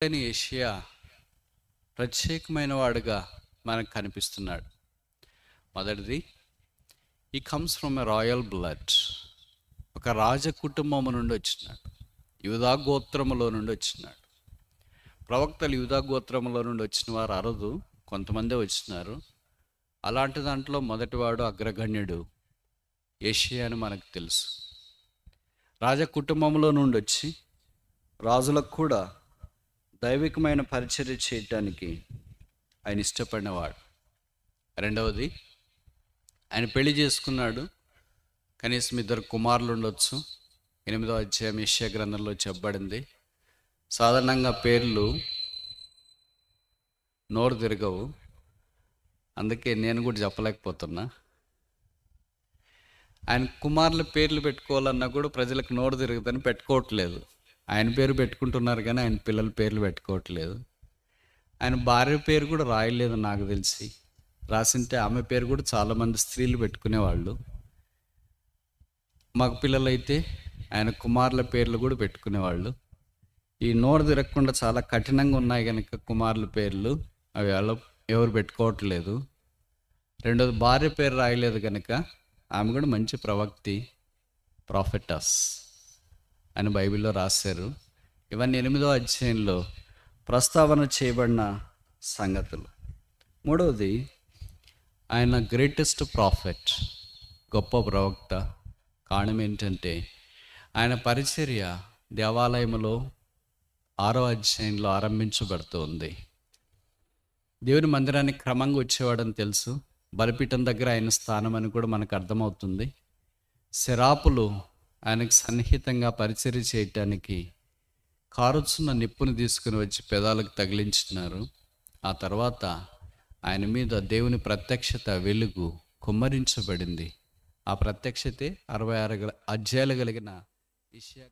అని ఏషియా ప్రత్యేకమైన వాడుగా మనకు కనిపిస్తున్నాడు. మొదటిది, he comes from a royal blood. ఒక రాజ కుటుంబము నుండి వచ్చినాడు. యూదా గోత్రములో నుండి వచ్చినాడు. ప్రవక్తలు యూదా గోత్రములో నుండి వచ్చిన వారు అరదు, కొంతమందే వచ్చినారు. అలాంటి దాంట్లో మొదటివాడు అగ్రగణ్యుడు ఏషియా అని మనకు తెలుసు. రాజ కుటుంబంలో నుండి వచ్చి రాజులకు కూడా దైవికమైన పరిచర్య చేయటానికి ఆయన ఇష్టపడినవాడు. రెండవది, ఆయన పెళ్లి చేసుకున్నాడు. కనీసం 2 కుమారులు ఉండొచ్చు. 8వ అధ్యాయం యెషయా గ్రంథంలో చెప్పబడింది. సాధారణంగా పేర్లు నోరు తిరగవు, అందుకే నేను కూడా చెప్పలేకపోతున్నా. ఆయన కుమారుల పేర్లు పెట్టుకోవాలన్నా కూడా ప్రజలకు నోరు తిరుగుదని పెట్టుకోవట్లేదు. ఆయన పేరు పెట్టుకుంటున్నారు కానీ ఆయన పిల్లల పేర్లు పెట్టుకోవట్లేదు. ఆయన భార్య పేరు కూడా రాయలేదు నాకు తెలిసి. రాసింటే ఆమె పేరు కూడా చాలామంది స్త్రీలు పెట్టుకునేవాళ్ళు. మగ పిల్లలైతే ఆయన కుమారుల పేర్లు కూడా పెట్టుకునేవాళ్ళు. ఈ నోరు తిరగకుండా చాలా కఠినంగా ఉన్నాయి కనుక కుమారుల పేర్లు అవి ఎవరు పెట్టుకోవట్లేదు. రెండోది, భార్య పేరు రాయలేదు కనుక ఆమె కూడా మంచి ప్రవక్తి, ప్రాఫెటస్ అని బైబిల్లో రాశారు. ఇవన్నీ 8వ అధ్యాయంలో ప్రస్తావన చేయబడిన సంగతులు. మూడవది, ఆయన గ్రేటెస్ట్ ప్రాఫెట్, గొప్ప ప్రవక్త. కారణం ఏంటంటే ఆయన పరిచర్య దేవాలయంలో 6వ అధ్యాయంలో ఆరంభించబడుతుంది. దేవుని మందిరానికి క్రమంగా వచ్చేవాడని తెలుసు. బలిపీఠం దగ్గర ఆయన స్థానం అని కూడా మనకు అర్థమవుతుంది. శరాపులు ఆయనకు సన్నిహితంగా పరిచర్య చేయటానికి కారుచున్న నిప్పును తీసుకుని వచ్చి పెదాలకు తగిలించినారు. ఆ తర్వాత ఆయన మీద దేవుని ప్రత్యక్షత, వెలుగు కుమ్మరించబడింది. ఆ ప్రత్యక్షతే 66 అధ్యాయాలు కలిగిన యెషయా.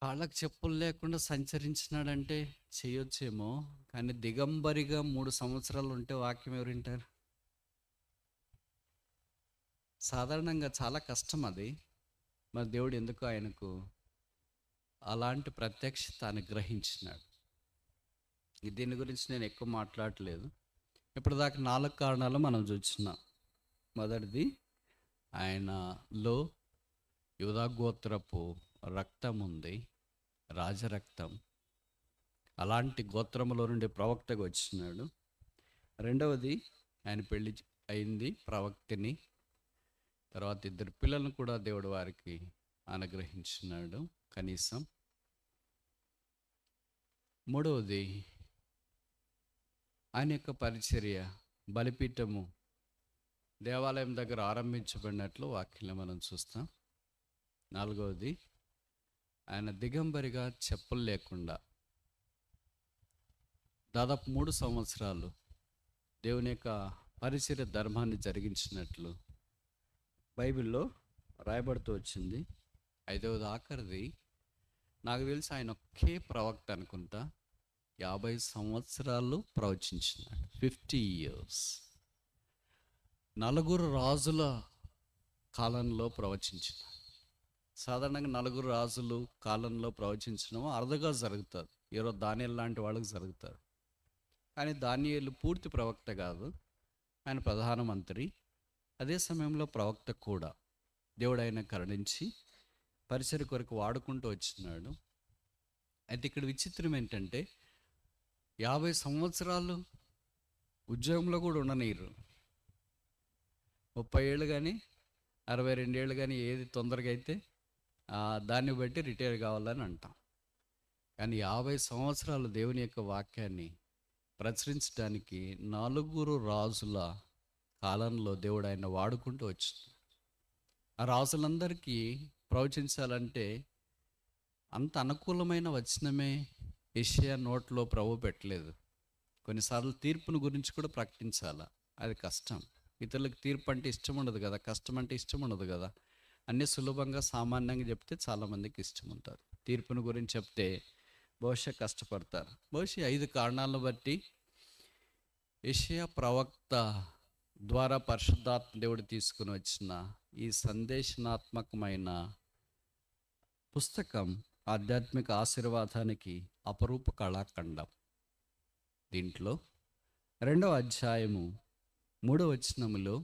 కాళ్ళకు చెప్పులు లేకుండా సంచరించినాడంటే చేయొచ్చేమో, కానీ దిగంబరిగా 3 సంవత్సరాలు ఉంటే వాక్యం ఎవరు వింటారు? సాధారణంగా చాలా కష్టం అది. మరి దేవుడు ఎందుకు ఆయనకు అలాంటి ప్రత్యక్షత అనుగ్రహించినాడు? దీని గురించి నేను ఎక్కువ మాట్లాడట్లేదు. ఇప్పటిదాకా 4 కారణాలు మనం చూస్తున్నాం. మొదటిది, ఆయనలో యూదా గోత్రపు రక్తం ఉంది, రాజరక్తం. అలాంటి గోత్రములో నుండి ప్రవక్తగా వచ్చినాడు. రెండవది, ఆయన పెళ్లి అయింది ప్రవక్తని. తర్వాత 2 పిల్లలను కూడా దేవుడు వారికి అనుగ్రహించినాడు కనీసం. మూడవది, ఆయన యొక్క పరిచర్య బలిపీఠము దేవాలయం దగ్గర ఆరంభించబడినట్లు వాక్యంలో మనం చూస్తాం. నాలుగవది, ఆయన దిగంబరిగా చెప్పులు లేకుండా దాదాపు 3 సంవత్సరాలు దేవుని యొక్క పరిచర్య ధర్మాన్ని జరిగించినట్లు బైబిల్లో రాయబడుతూ వచ్చింది. ఐదవది, ఆఖరిది, నాకు తెలిసి ఆయన ఒకే ప్రవక్త అనుకుంటా 50 సంవత్సరాలు ప్రవచించినాడు. 50 years. 4 రాజుల కాలంలో ప్రవచించిన. సాధారణంగా 4 రాజులు కాలంలో ప్రవచించడం అరుదుగా జరుగుతుంది. ఎవరో దానియేలు లాంటి వాళ్ళకి జరుగుతారు. కానీ దానియేలు పూర్తి ప్రవక్త కాదు, ఆయన ప్రధానమంత్రి. అదే సమయంలో ప్రవక్త కూడా. దేవుడు ఆయన కరుణించి పరిచర్య కొరకు వాడుకుంటూ వచ్చినాడు. అయితే ఇక్కడ విచిత్రం ఏంటంటే 50 సంవత్సరాలు ఉద్యోగంలో కూడా ఉండనీరు. 30 ఏళ్ళు కానీ 62 ఏళ్ళు కానీ ఏది తొందరగా అయితే దాన్ని బట్టి రిటైర్ కావాలని అంటాం. కానీ 50 సంవత్సరాలు దేవుని యొక్క వాక్యాన్ని ప్రచురించడానికి 4 రాజుల కాలంలో దేవుడు ఆయన వాడుకుంటూ వచ్చింది. ఆ రాజులందరికీ ప్రవచించాలంటే అంత అనుకూలమైన వచనమే యెషయా నోట్లో ప్రభు పెట్టలేదు. కొన్నిసార్లు తీర్పును గురించి కూడా ప్రకటించాల, అది కష్టం. ఇతరులకు తీర్పు అంటే ఇష్టం ఉండదు కదా, కష్టం అంటే ఇష్టం ఉండదు కదా. అన్నీ సులభంగా సామాన్యంగా చెప్తే చాలామందికి ఇష్టం ఉంటుంది. తీర్పును గురించి చెప్తే బహుశా కష్టపడతారు. బహుశా 5 కారణాలను బట్టి యెషయా ప్రవక్త ద్వారా పరిశుద్ధాత్మ దేవుడు తీసుకుని వచ్చిన ఈ సందేశనాత్మకమైన పుస్తకం ఆధ్యాత్మిక ఆశీర్వాదానికి అపరూప కళాఖండం. దీంట్లో 2వ అధ్యాయము 3వ వచనములో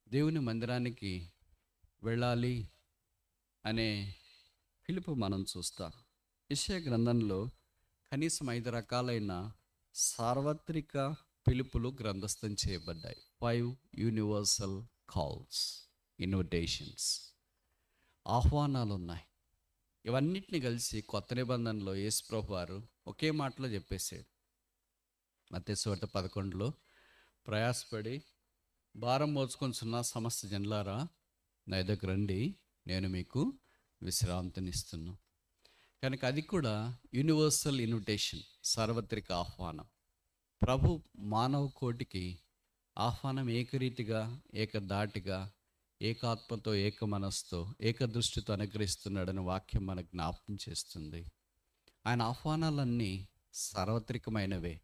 దేవుని మందిరానికి వెళ్ళాలి అనే పిలుపు మనం చూస్తాం. యెషయా గ్రంథంలో కనీసం 5 రకాలైన సార్వత్రిక పిలుపులు గ్రంథస్థం చేయబడ్డాయి. 5 యూనివర్సల్ కాల్స్, ఇన్విటేషన్స్, ఆహ్వానాలు ఉన్నాయి. ఇవన్నిటిని కలిసి కొత్త నిబంధనలో యేసుప్రభు వారు ఒకే మాటలో చెప్పేశాడు. మత్తయి సువార్త 11లో ప్రయాసపడి భారం మోసుకొంచున్న సమస్త జనులారా నా ఎదుకు రండి, నేను మీకు విశ్రాంతినిస్తున్నాను. కనుక అది కూడా యూనివర్సల్ ఇన్విటేషన్, సార్వత్రిక ఆహ్వానం. ప్రభు మానవ కోటికి ఆహ్వానం ఏకరీతిగా, ఏకధాటిగా, ఏకాత్మతో, ఏక మనస్సుతో, ఏకదృష్టితో అనుగ్రహిస్తున్నాడని వాక్యం మనకు జ్ఞాపకం చేస్తుంది. ఆయన ఆహ్వానాలన్నీ సార్వత్రికమైనవే,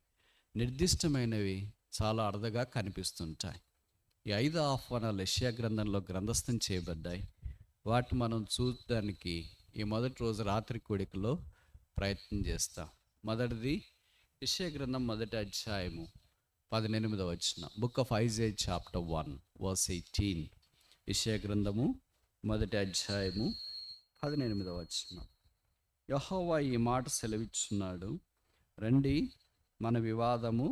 నిర్దిష్టమైనవి, చాలా అరుదుగా కనిపిస్తుంటాయి. ఈ 5 ఆహ్వానాలు యెషయా గ్రంథంలో గ్రంథస్థం చేయబడ్డాయి. వాటిని మనం చూడడానికి ఈ మొదటి రోజు రాత్రి కూడికలో ప్రయత్నం చేస్తాం. మొదటిది యెషయా గ్రంథం 1వ అధ్యాయము 18వ వచనం. Book of Isaiah chapter 1 verse 18. యెషయా గ్రంథము 1వ అధ్యాయము 18వ వచనం. యెహోవా ఈ మాట సెలవిస్తున్నాడు, రండి మన వివాదము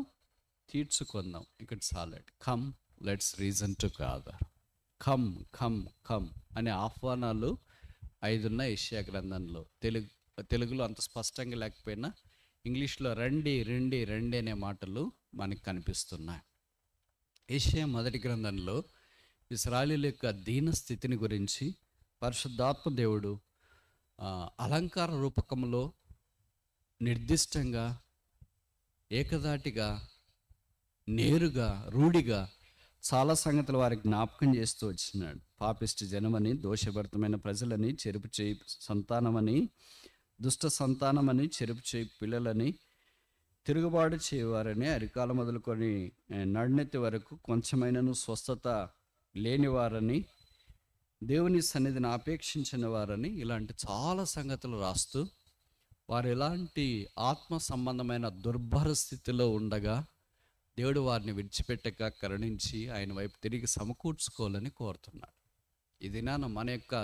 తీర్చుకుందాం. ఇక్కడ salad come let's reason together. Come come come అనే ఆహ్వానాలు 5 ఉన్నాయి యెషయా గ్రంథంలో. తెలుగులో అంత స్పష్టంగా లేకపోయినా ఇంగ్లీష్లో రండి రండి రండి అనే మాటలు మనకు కనిపిస్తున్నాయి. యెషయా మొదటి గ్రంథంలో ఇశ్రాయేలీయుల యొక్క దీన స్థితిని గురించి పరిశుద్ధాత్మ దేవుడు అలంకార రూపకంలో నిర్దిష్టంగా, ఏకధాటిగా, నేరుగా, రూఢిగా చాలా సంగతులు వారికి జ్ఞాపకం చేస్తూ వచ్చినాడు. పాపిష్టి జనమని, దోషభరితమైన ప్రజలని, చెరుపు చేయి సంతానమని, దుష్ట సంతానమని, చెరుపు చేయి పిల్లలని, తిరుగుబాటు చేయవారని, అరికాల మొదలుకొని నడినెత్తి వరకు కొంచెమైనను స్వస్థత లేనివారని, దేవుని సన్నిధిని ఆపేక్షించిన వారని, ఇలాంటి చాలా సంగతులు రాస్తూ వారు ఎలాంటి ఆత్మ సంబంధమైన దుర్భర స్థితిలో ఉండగా దేవుడు వారిని విడిచిపెట్టక కరుణించి ఆయన వైపు తిరిగి సమకూర్చుకోవాలని కోరుతున్నాడు. ఈ దినాన మన యొక్క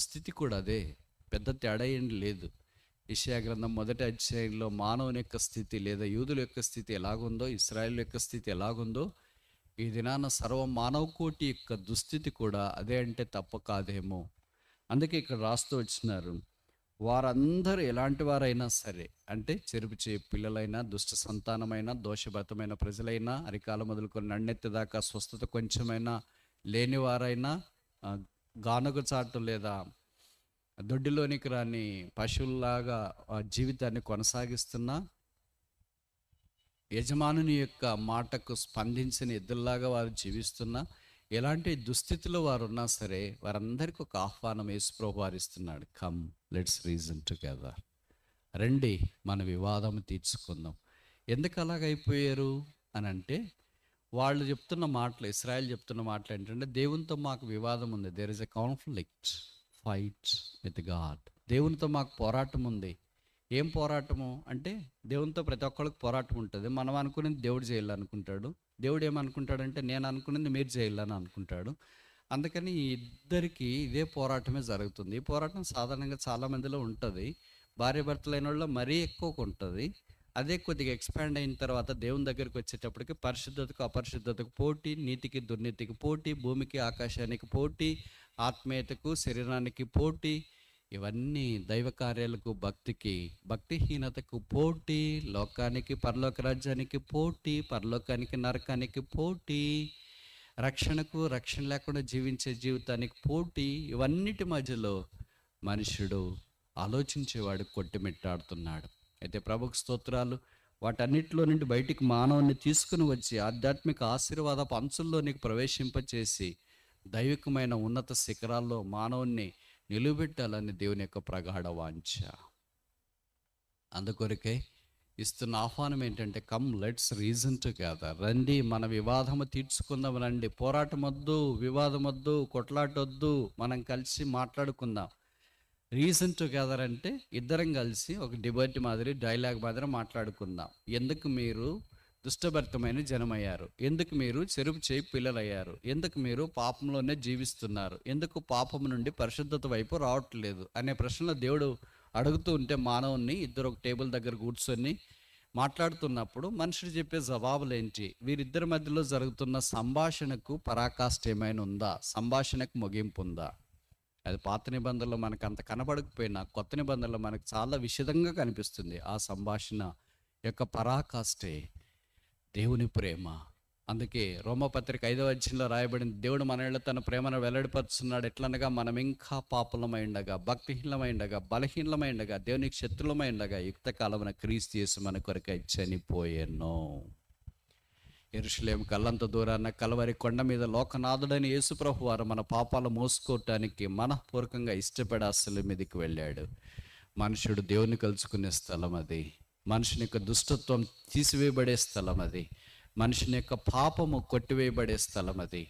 స్థితి కూడా అదే, పెద్ద తేడా ఏం లేదు. యెషయా గ్రంథం 1వ అధ్యాయంలో మానవుని యొక్క స్థితి లేదా యూదుల యొక్క స్థితి ఎలాగుందో, ఇశ్రాయేలు యొక్క స్థితి ఎలాగుందో, ఈ దినాన సర్వ మానవ కోటి యొక్క దుస్థితి కూడా అదే అంటే తప్ప కాదేమో. అందుకే ఇక్కడ రాస్తూ వచ్చినారు, వారందరూ ఎలాంటి వారైనా సరే, అంటే చెరుపు చేయి పిల్లలైనా, దుష్ట సంతానమైనా, దోషభరితమైన ప్రజలైనా, అరికాల మొదలుకొని నన్నెత్తేదాకా స్వస్థత కొంచెమైనా లేనివారైనా, గానుగ చాటు లేదా దొడ్డిలోనికి రాని పశువుల్లాగా జీవితాన్ని కొనసాగిస్తున్నా, యజమానుని యొక్క మాటకు స్పందించిన ఎద్దుల్లాగా వారు జీవిస్తున్నా, ఎలాంటి దుస్థితిలో వారు ఉన్నా సరే వారందరికీ ఒక ఆహ్వానం యేసుప్రభు వారు ఇస్తున్నాడు. Come let's reason together. రండి మన వివాదం తీర్చుకుందాం. ఎందుకు అలాగైపోయారు అని అంటే, వాళ్ళు చెప్తున్న మాటలు, ఇశ్రాయేల్ చెప్తున్న మాటలు ఏంటంటే, దేవునితో మాకు వివాదం ఉంది, there is a conflict, fight with God. దేవునితో మాకు పోరాటం ఉంది. ఏం పోరాటము అంటే, దేవునితో ప్రతి ఒక్కరికి పోరాటం ఉంటుంది. మనం అనుకునేది దేవుడు చేయాలనుకుంటాడు, దేవుడు ఏమనుకుంటాడంటే నేను అనుకునేది మీరు చేయాలని అనుకుంటాడు. అందుకని ఈ ఇద్దరికి ఇదే పోరాటమే జరుగుతుంది. ఈ పోరాటం సాధారణంగా చాలామందిలో ఉంటుంది. భార్య భర్తలైన వాళ్ళు మరీ ఎక్కువగా ఉంటుంది. అదే కొద్దిగా ఎక్స్పాండ్ అయిన తర్వాత దేవుని దగ్గరికి వచ్చేటప్పటికి పరిశుద్ధతకు అపరిశుద్ధతకు పోటీ, నీతికి దుర్నీతికి పోటీ, భూమికి ఆకాశానికి పోటీ, ఆత్మీయతకు శరీరానికి పోటీ, ఇవన్నీ దైవ కార్యాలకు, భక్తికి, భక్తిహీనతకు పోటీ, లోకానికి పరలోక రాజ్యానికి పోటీ, పరలోకానికి నరకానికి పోటీ, రక్షణకు రక్షణ లేకుండా జీవించే జీవితానికి పోటీ. ఇవన్నిటి మధ్యలో మనుషుడు ఆలోచించేవాడు కొట్టుమిట్టాడుతున్నాడు. అయితే ప్రభుకు స్తోత్రాలు. వాటన్నిటిలో నుండి బయటికి మానవుని తీసుకుని వచ్చి ఆధ్యాత్మిక ఆశీర్వాదపు అంచుల్లోనికి ప్రవేశింపచేసి దైవికమైన ఉన్నత శిఖరాల్లో మానవుణ్ణి నిలువబెట్టాలని దేవుని యొక్క ప్రగాఢ వాంఛ. అందుకొరకే ఇస్తున్న ఆహ్వానం ఏంటంటే, కమ్ లెట్స్ రీజన్ టుగెదర్. రండి, మన వివాదము తీర్చుకుందాం. రండి, పోరాటం వద్దు, వివాదం వద్దు, కొట్లాటొద్దు, మనం కలిసి మాట్లాడుకుందాం. రీజన్ టుగెదర్ అంటే ఇద్దరం కలిసి ఒక డిబేట్ మాదిరి, డైలాగ్ మాదిరి మాట్లాడుకుందాం. ఎందుకు మీరు దుష్టభరితమైన జనమయ్యారు? ఎందుకు మీరు చెరుపు చేయి పిల్లలయ్యారు? ఎందుకు మీరు పాపంలోనే జీవిస్తున్నారు? ఎందుకు పాపం నుండి పరిశుద్ధత వైపు రావట్లేదు అనే ప్రశ్నలు దేవుడు అడుగుతూ ఉంటే, మానవుని ఇద్దరు ఒక టేబుల్ దగ్గర కూర్చొని మాట్లాడుతున్నప్పుడు మనుషుడు చెప్పే జవాబులు ఏంటి? వీరిద్దరి మధ్యలో జరుగుతున్న సంభాషణకు పరాకాష్ఠ ఏమైనా ఉందా? సంభాషణకు ముగింపు ఉందా? అది పాత నిబంధనలో మనకు అంత కనబడకపోయినా కొత్త నిబంధనలో మనకు చాలా విషదంగా కనిపిస్తుంది. ఆ సంభాషణ యొక్క పరాకాష్ఠే దేవుని ప్రేమ. అందుకే రోమపత్రిక 5వ అధ్యాయంలో రాయబడింది, దేవుడు మన తన ప్రేమను వెల్లడిపరుచున్నాడు. ఎట్లనగా మనం ఇంకా పాపులమైండగా, భక్తిహీనమైండగా, బలహీనమైండగా, దేవునికి శత్రులమైండగా యుక్తకాలమున క్రీస్తు యేసు మన కొరకై చనిపోయెను. యెరూషలేము కల్లంత దూరాన కలవరి కొండ మీద లోకనాథుడైన యేసుప్రభు వారు మన పాపాలు మోసుకోవటానికి మనఃపూర్వకంగా ఇష్టపడి అసలు మీదకి వెళ్ళాడు. మనుషుడు దేవుని కలుసుకునే స్థలం అది. మనుషుని యొక్క దుష్టత్వం తీసివేయబడే స్థలం అది. మనుషుని యొక్క పాపము కొట్టివేయబడే స్థలం అది.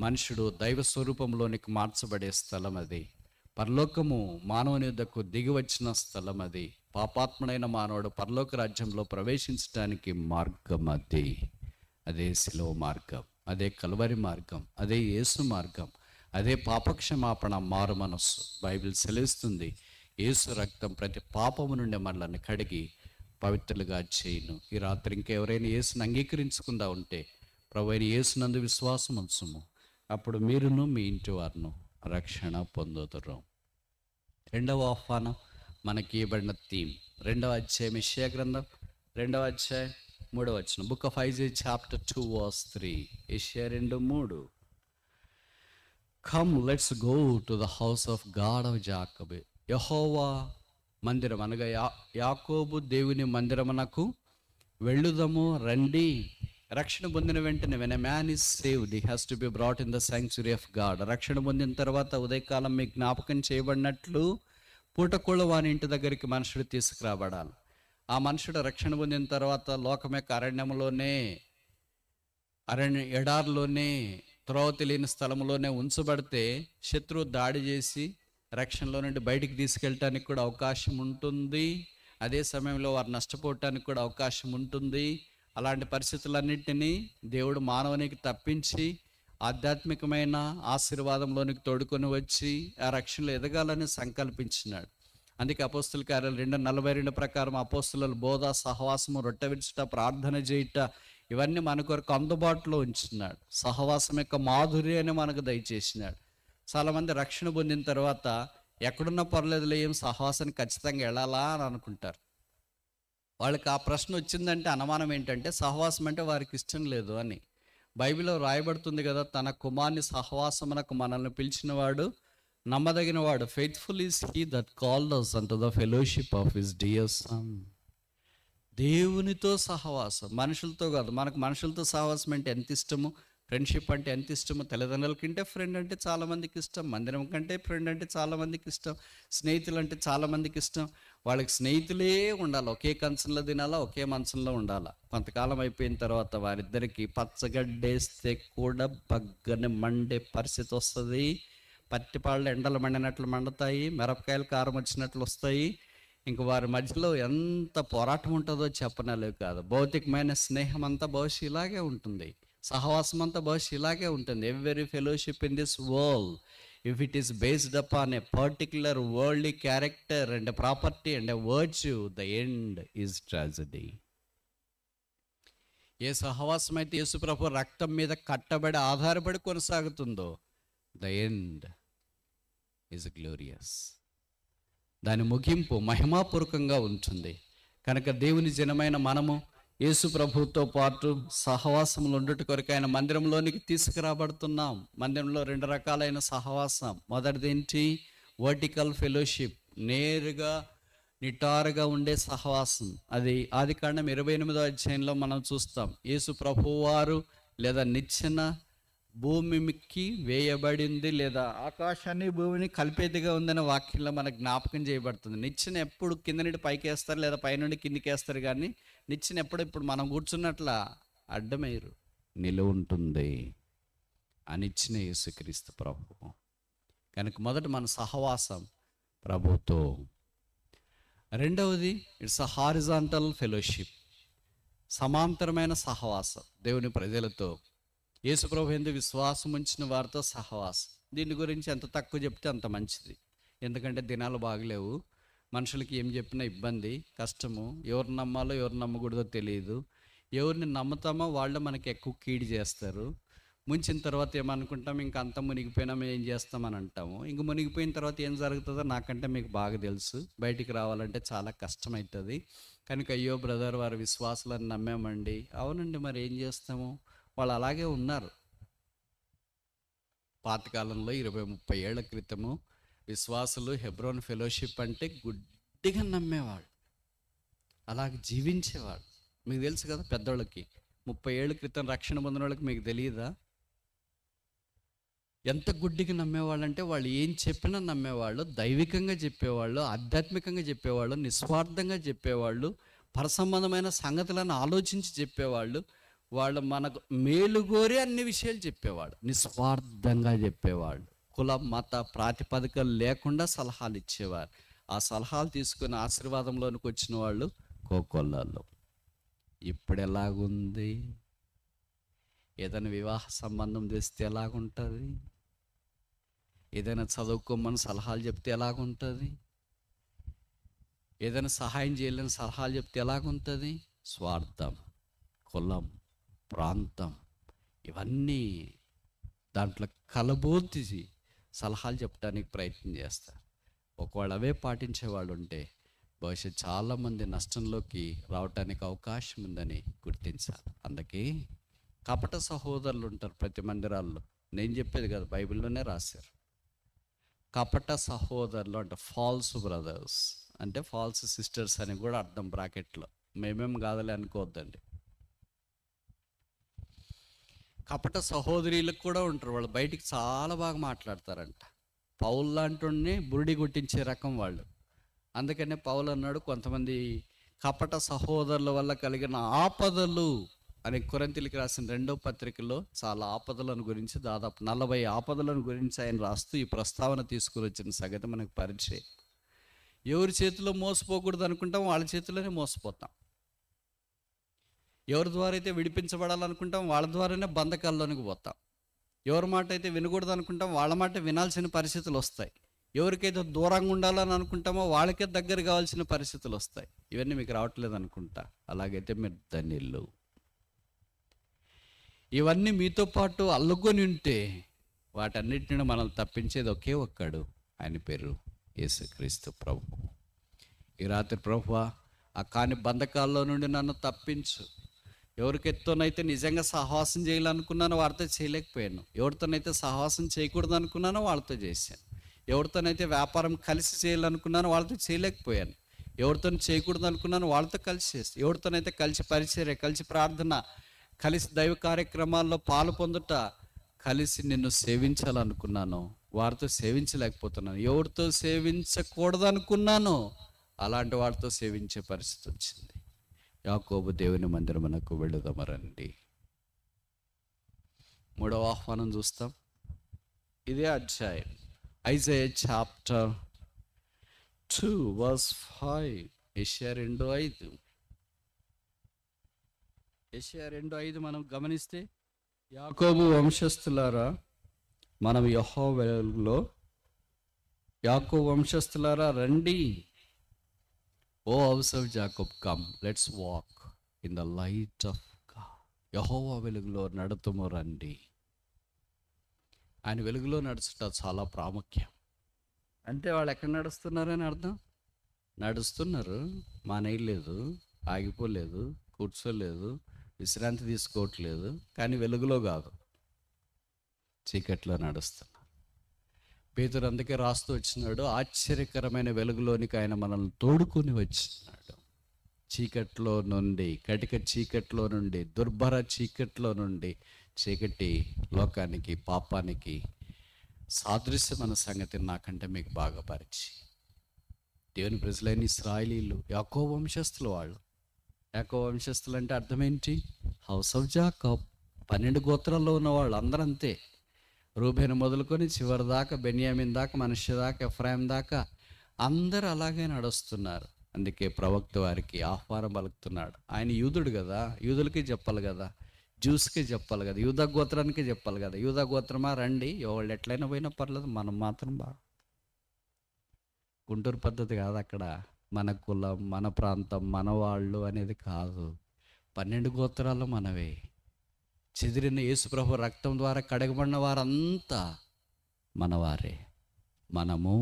మనుషుడు దైవ స్వరూపంలోనికి మార్చబడే స్థలం అది. పరలోకము మానవుని యొద్దకు దిగి వచ్చిన స్థలం అది. పాపాత్ముడైన మానవుడు పరలోక రాజ్యంలో ప్రవేశించడానికి మార్గం అది. అదే శిలువ మార్గం, అదే కలువరి మార్గం, అదే యేసు మార్గం, అదే పాపక్షమాపణ, మారు మనస్సు. బైబిల్ సెలవిస్తుంది, యేసు రక్తం ప్రతి పాపము నుండి మనల్ని కడిగి పవిత్రులుగా చేయును. ఈ రాత్రి ఇంకెవరైనా యేసును అంగీకరించకుండా ఉంటే ప్రభువైన యేసునందు విశ్వాసం ఉంచుము. అప్పుడు మీరును మీ ఇంటి వారును రక్షణ పొందుతారు. రెండవ ఆహ్వానం మనకి ఇవ్వబడిన థీమ్ 2వ అధ్యాయం యెషయా గ్రంథం 2వ అధ్యాయం 3వ వచనం. Book of Isaiah chapter 2 verse 3. యెషయా 2:3. Come let's go to the house of God of Jacob. యెహోవా మందిరం అనగా యాకోబు దేవుని మందిరమునకు వెళ్ళుదము, రండి. రక్షణ పొందిన వెంటనే when a man is saved he has to be brought in the sanctuary of God. రక్షణ పొందిన తర్వాత ఉదయకాలం మీకు జ్ఞాపకం చేయబడినట్లు పూటకూళ్ళ వాని ఇంటి దగ్గరికి మనుషుడు తీసుకురాబడాలి. ఆ మనుషుడు రక్షణ పొందిన తర్వాత లోకం యొక్క ఎడారిలోనే త్రోవ తెలియని స్థలంలోనే ఉంచబడితే శత్రువు దాడి చేసి రక్షణలో నుండి బయటికి తీసుకెళ్ళటానికి కూడా అవకాశం ఉంటుంది. అదే సమయంలో వారు నష్టపోవటానికి కూడా అవకాశం ఉంటుంది. అలాంటి పరిస్థితులన్నింటినీ దేవుడు మానవునికి తప్పించి ఆధ్యాత్మికమైన ఆశీర్వాదంలోనికి తోడుకొని వచ్చి ఆ రక్షణలో ఎదగాలని సంకల్పించినాడు. అందుకే అపోస్తుల కార్యాలు 2:42 ప్రకారం అపోస్తుల బోధ, సహవాసము, రొట్టె విరుచుట, ప్రార్థన చేయుట ఇవన్నీ మన కొరకు అందుబాటులో ఉంచున్నాడు. సహవాసం యొక్క మాధుర్యాన్ని మనకు దయచేసినాడు. చాలామంది రక్షణ పొందిన తర్వాత ఎక్కడున్నా పర్లేదులే, ఏం సహవాసానికి ఖచ్చితంగా వెళ్ళాలా అని అనుకుంటారు. వాళ్ళకి ఆ ప్రశ్న వచ్చిందంటే అనుమానం ఏంటంటే సహవాసం అంటే వారికి ఇష్టం లేదు అని. బైబిల్లో రాయబడుతుంది కదా, తన కుమారుని సహవాసమునకు మనల్ని పిలిచినవాడు నమ్మదగిన వాడు. Faithful is he that called us unto the fellowship of his dear son. దేవునితో సహవాసం, మనుషులతో కాదు. మనకు మనుషులతో సహవాసం అంటే ఎంత ఇష్టము, ఫ్రెండ్షిప్ అంటే ఎంత ఇష్టము. తల్లిదండ్రుల కంటే ఫ్రెండ్ అంటే చాలామందికి ఇష్టం, మందిరం కంటే ఫ్రెండ్ అంటే చాలామందికి ఇష్టం, స్నేహితులు అంటే చాలామందికి ఇష్టం. వాళ్ళకి స్నేహితులే ఉండాలి, ఒకే కంచంలో తినాలా, ఒకే మంచంలో ఉండాలా. కొంతకాలం అయిపోయిన తర్వాత వారిద్దరికి పచ్చగడ్డేస్తే కూడా బగ్గని మండే పరిస్థితి వస్తుంది. పత్తిపాళ్ళు ఎండలు మండినట్లు మండుతాయి, మిరపకాయలు కారం వచ్చినట్లు వస్తాయి. ఇంక వారి మధ్యలో ఎంత పోరాటం ఉంటుందో చెప్పనలేవు కాదు. భౌతికమైన స్నేహం అంతా బహుశా ఇలాగే ఉంటుంది, సహవాసం అంతా బహుశా ఇలాగే ఉంటుంది. Every fellowship in this world, if it is based upon a particular worldly character and property and a virtue, the end is tragedy. ఏ సహవాసం అయితే యేసుప్రభు రక్తం మీద కట్టబడి ఆధారపడి కొనసాగుతుందో, ద ఎండ్ ఈజ్ గ్లోరియస్. దాని ముగింపు మహిమాపూర్వకంగా ఉంటుంది. కనుక దేవుని జనమైన మనము యేసు ప్రభువుతో పాటు సహవాసములు ఉండుట కొరకు ఆయన మందిరంలోనికి తీసుకురాబడుతున్నాం. మందిరంలో 2 రకాలైన సహవాసం. మొదటిది ఏంటి? వర్టికల్ ఫెలోషిప్, నేరుగా నిటారుగా ఉండే సహవాసం. అది ఆదికాండం 28వ అధ్యాయంలో మనం చూస్తాం. యేసు ప్రభువారు లేదా నిచ్చెన భూమికి వేయబడింది, లేదా ఆకాశాన్ని భూమిని కలిపేదిగా ఉందనే వాక్యంలో మనకు జ్ఞాపకం చేయబడుతుంది. నిచ్చెన ఎప్పుడు కింద నుండి పైకి వేస్తారు, లేదా పైనుండి కిందికి వేస్తారు, కానీ నిచ్చెన ఎప్పుడు ఇప్పుడు మనం కూర్చున్నట్ల అడ్డమేరు నిలువ ఉంటుంది. ఆ నిచ్చెన యేసుక్రీస్తు ప్రభువు. కనుక మొదట మన సహవాసం ప్రభుతో. రెండవది ఇట్స్ అ హారిజాంటల్ ఫెలోషిప్, సమాంతరమైన సహవాసం దేవుని ప్రజలతో. యేసు ప్రభు యందు విశ్వాసం ఉంచిన వారితో సహవాసం. దీని గురించి ఎంత తక్కువ చెప్తే అంత మంచిది. ఎందుకంటే దినాలు బాగలేవు, మనుషులకి ఏం చెప్పినా ఇబ్బంది, కష్టము. ఎవరు నమ్మాలో ఎవరు నమ్మకూడదో తెలియదు. ఎవరిని నమ్ముతామో వాళ్ళు మనకి ఎక్కువ కీడు చేస్తారు. ముంచిన తర్వాత ఏమనుకుంటాం, ఇంక అంత మునిగిపోయినా మేము ఏం చేస్తామని అంటాము. ఇంక మునిగిపోయిన తర్వాత ఏం జరుగుతుందో నాకంటే మీకు బాగా తెలుసు. బయటికి రావాలంటే చాలా కష్టమవుతుంది. కనుక అయ్యో బ్రదర్, వారి విశ్వాసాలను నమ్మామండి. అవునండి, మరి ఏం చేస్తాము? వాళ్ళు అలాగే ఉన్నారు. పాతకాలంలో 20-30 ఏళ్ల క్రితము విశ్వాసులు హెబ్రోన్ ఫెలోషిప్ అంటే గుడ్డిగా నమ్మేవాళ్ళు, అలాగే జీవించేవాళ్ళు. మీకు తెలుసు కదా, పెద్దోళ్ళకి 30 ఏళ్ళ క్రితం రక్షణ పొందిన వాళ్ళకి మీకు తెలియదా ఎంత గుడ్డిగా నమ్మేవాళ్ళు అంటే? వాళ్ళు ఏం చెప్పినా నమ్మేవాళ్ళు, దైవికంగా చెప్పేవాళ్ళు, ఆధ్యాత్మికంగా చెప్పేవాళ్ళు, నిస్వార్థంగా చెప్పేవాళ్ళు, పరసంబంధమైన సంగతులను ఆలోచించి చెప్పేవాళ్ళు. వాళ్ళు మనకు మేలుగోరి అన్ని విషయాలు చెప్పేవాడు, నిస్వార్థంగా చెప్పేవాళ్ళు. కుల మత ప్రాతిపదికలు లేకుండా సలహాలు ఇచ్చేవారు. ఆ సలహాలు తీసుకుని ఆశీర్వాదంలోనికి వచ్చిన వాళ్ళు కోకొల్లాల్లో. ఇప్పుడు ఎలాగుంది? ఏదైనా వివాహ సంబంధం చేస్తే ఎలాగుంటుంది? ఏదైనా చదువుకోమని సలహాలు చెప్తే ఎలాగుంటుంది? ఏదైనా సహాయం చేయలేని సలహాలు చెప్తే ఎలాగుంటుంది? స్వార్థం, కులం, ప్రాంతం, ఇవన్నీ దాంట్లో కలబోతి సలహాలు చెప్పడానికి ప్రయత్నం చేస్తారు. ఒకవేళ అవే పాటించే వాళ్ళు ఉంటే బహుశా చాలామంది నష్టంలోకి రావటానికి అవకాశం ఉందని గుర్తించాలి. అందుకే కపట సహోదరులు ఉంటారు ప్రతి మందిరాల్లో. నేను చెప్పేది కదా, బైబిల్లోనే రాశారు. కపట సహోదరులు అంటే ఫాల్స్ బ్రదర్స్, అంటే ఫాల్స్ సిస్టర్స్ అని కూడా అర్థం బ్రాకెట్లో. మేమేం కాదలే అనుకోవద్దండి. కపట సహోదరులకు కూడా ఉంటారు. వాళ్ళు బయటికి చాలా బాగా మాట్లాడతారంట. పౌలు లాంటి బురిడి గుట్టించే రకం వాళ్ళు. అందుకనే పౌలు అన్నాడు, కొంతమంది కపట సహోదరుల వల్ల కలిగిన ఆపదలు అని కొరింథీయులకు రాసిన 2వ పత్రికలో చాలా ఆపదలను గురించి, దాదాపు 40 ఆపదలను గురించి ఆయన రాస్తూ ఈ ప్రస్తావన తీసుకుని వచ్చిన సంగతి మనకు పరిచయం. ఎవరి చేతిలో మోసపోకూడదు అనుకుంటాం, వాళ్ళ చేతిలోనే మోసపోతాం. ఎవరి ద్వారా అయితే విడిపించబడాలనుకుంటాం, వాళ్ళ ద్వారానే బంధకాల్లోనికి పోతాం. ఎవరి మాట అయితే వినకూడదు అనుకుంటాం, వాళ్ళ మాట వినాల్సిన పరిస్థితులు వస్తాయి. ఎవరికైతే దూరంగా ఉండాలని అనుకుంటామో వాళ్ళకే దగ్గర కావాల్సిన పరిస్థితులు వస్తాయి. ఇవన్నీ మీకు రావట్లేదు అనుకుంటా. అలాగైతే మీరు ధన్యులు. ఇవన్నీ మీతో పాటు అల్లుకొని ఉంటే వాటన్నిటిని మనం తప్పించేది ఒకే ఒక్కడు, ఆయన పేరు యేసుక్రీస్తు ప్రభు. ఈ రాత్రి ప్రభువా, ఆ కాని బంధకాల్లో నుండి నన్ను తప్పించు. ఎవరికెత్తోనైతే నిజంగా సహవాసం చేయాలనుకున్నానో వారితో చేయలేకపోయాను. ఎవరితోనైతే సహవాసం చేయకూడదు అనుకున్నానో వాళ్ళతో చేశాను. ఎవరితోనైతే వ్యాపారం కలిసి చేయాలనుకున్నానో వాళ్ళతో చేయలేకపోయాను. ఎవరితో చేయకూడదు అనుకున్నానో వాళ్ళతో కలిసి చేస్తాను. ఎవరితోనైతే కలిసి పరిచర్య, కలిసి ప్రార్థన, కలిసి దైవ కార్యక్రమాల్లో పాలు పొందుట, కలిసి నిన్ను సేవించాలనుకున్నాను, వారితో సేవించలేకపోతున్నాను. ఎవరితో సేవించకూడదు అనుకున్నానో అలాంటి వారితో సేవించే పరిస్థితి వచ్చింది. యాకోబు దేవుని మందిరమునకు వెళుదామరండి. 3వ ఆహ్వానం చూస్తాం. ఇదే అధ్యాయం, ఐజాయా చాప్టర్ 2 verse 5. యెషయా 2:5. యెషయా 2:5 మనం గమనిస్తే, యాకోబు వంశస్థులారా మనం యెహోవా వెలుగులో, యాకోబు వంశస్థులారా రండి. Oh house of Jacob come, let's walk in the light of God. యెహోవా వెలుగులో నడుతుము రండి. ఆయన వెలుగులో నడుచుట చాలా ప్రాముఖ్యం. అంటే వాళ్ళు ఎక్కడ నడుస్తున్నారని అర్థం? నడుస్తున్నారు, మానేయలేదు, ఆగిపోలేదు, కూర్చోలేదు, విశ్రాంతి తీసుకోవట్లేదు. కానీ వెలుగులో కాదు, చీకట్లో నడుస్తున్నారు. పేతురు అందుకే రాస్తూ వచ్చినాడు, ఆశ్చర్యకరమైన వెలుగులోనికి ఆయన మనల్ని తోడుకొని వచ్చినాడు. చీకట్లో నుండి, కటిక చీకట్లో నుండి, దుర్భర చీకట్లో నుండి, చీకటి లోకానికి, పాపానికి సాదృశ్యమైన సంగతిని నాకంటే మీకు బాగా పరిచి, దేవుని ప్రజలైన ఇశ్రాయేలీయులు యాకోబు వంశస్థులు. వాళ్ళు యాకోబు వంశస్థులు అంటే అర్థం ఏంటి? House of Jacob. 12 గోత్రాల్లో ఉన్న వాళ్ళు అందరూ అంతే. రూబేను మొదలుకొని చివరి దాకా, బెన్యామిన్ దాకా, మనష్య దాకా, ఎఫ్రాయిం దాకా అందరూ అలాగే నడుస్తున్నారు. అందుకే ప్రవక్త వారికి ఆహ్వానం పలుకుతున్నాడు. ఆయన యూదుడు కదా, యూదులకి చెప్పాలి కదా, జ్యూస్కి చెప్పాలి కదా, యూదా గోత్రానికి చెప్పాలి కదా. యూదా గోత్రమా రండి, ఎవళ్ళు ఎట్లయినా పోయినా పర్లేదు, మనం మాత్రం బాగా. గుంటూరు పద్ధతి కాదు అక్కడ. మన కులం, మన ప్రాంతం, మన వాళ్ళు అనేది కాదు. 12 గోత్రాలు మనవే. చెదిరిన యేసుప్రభు రక్తం ద్వారా కడగబడిన వారంతా మనవారే. మనము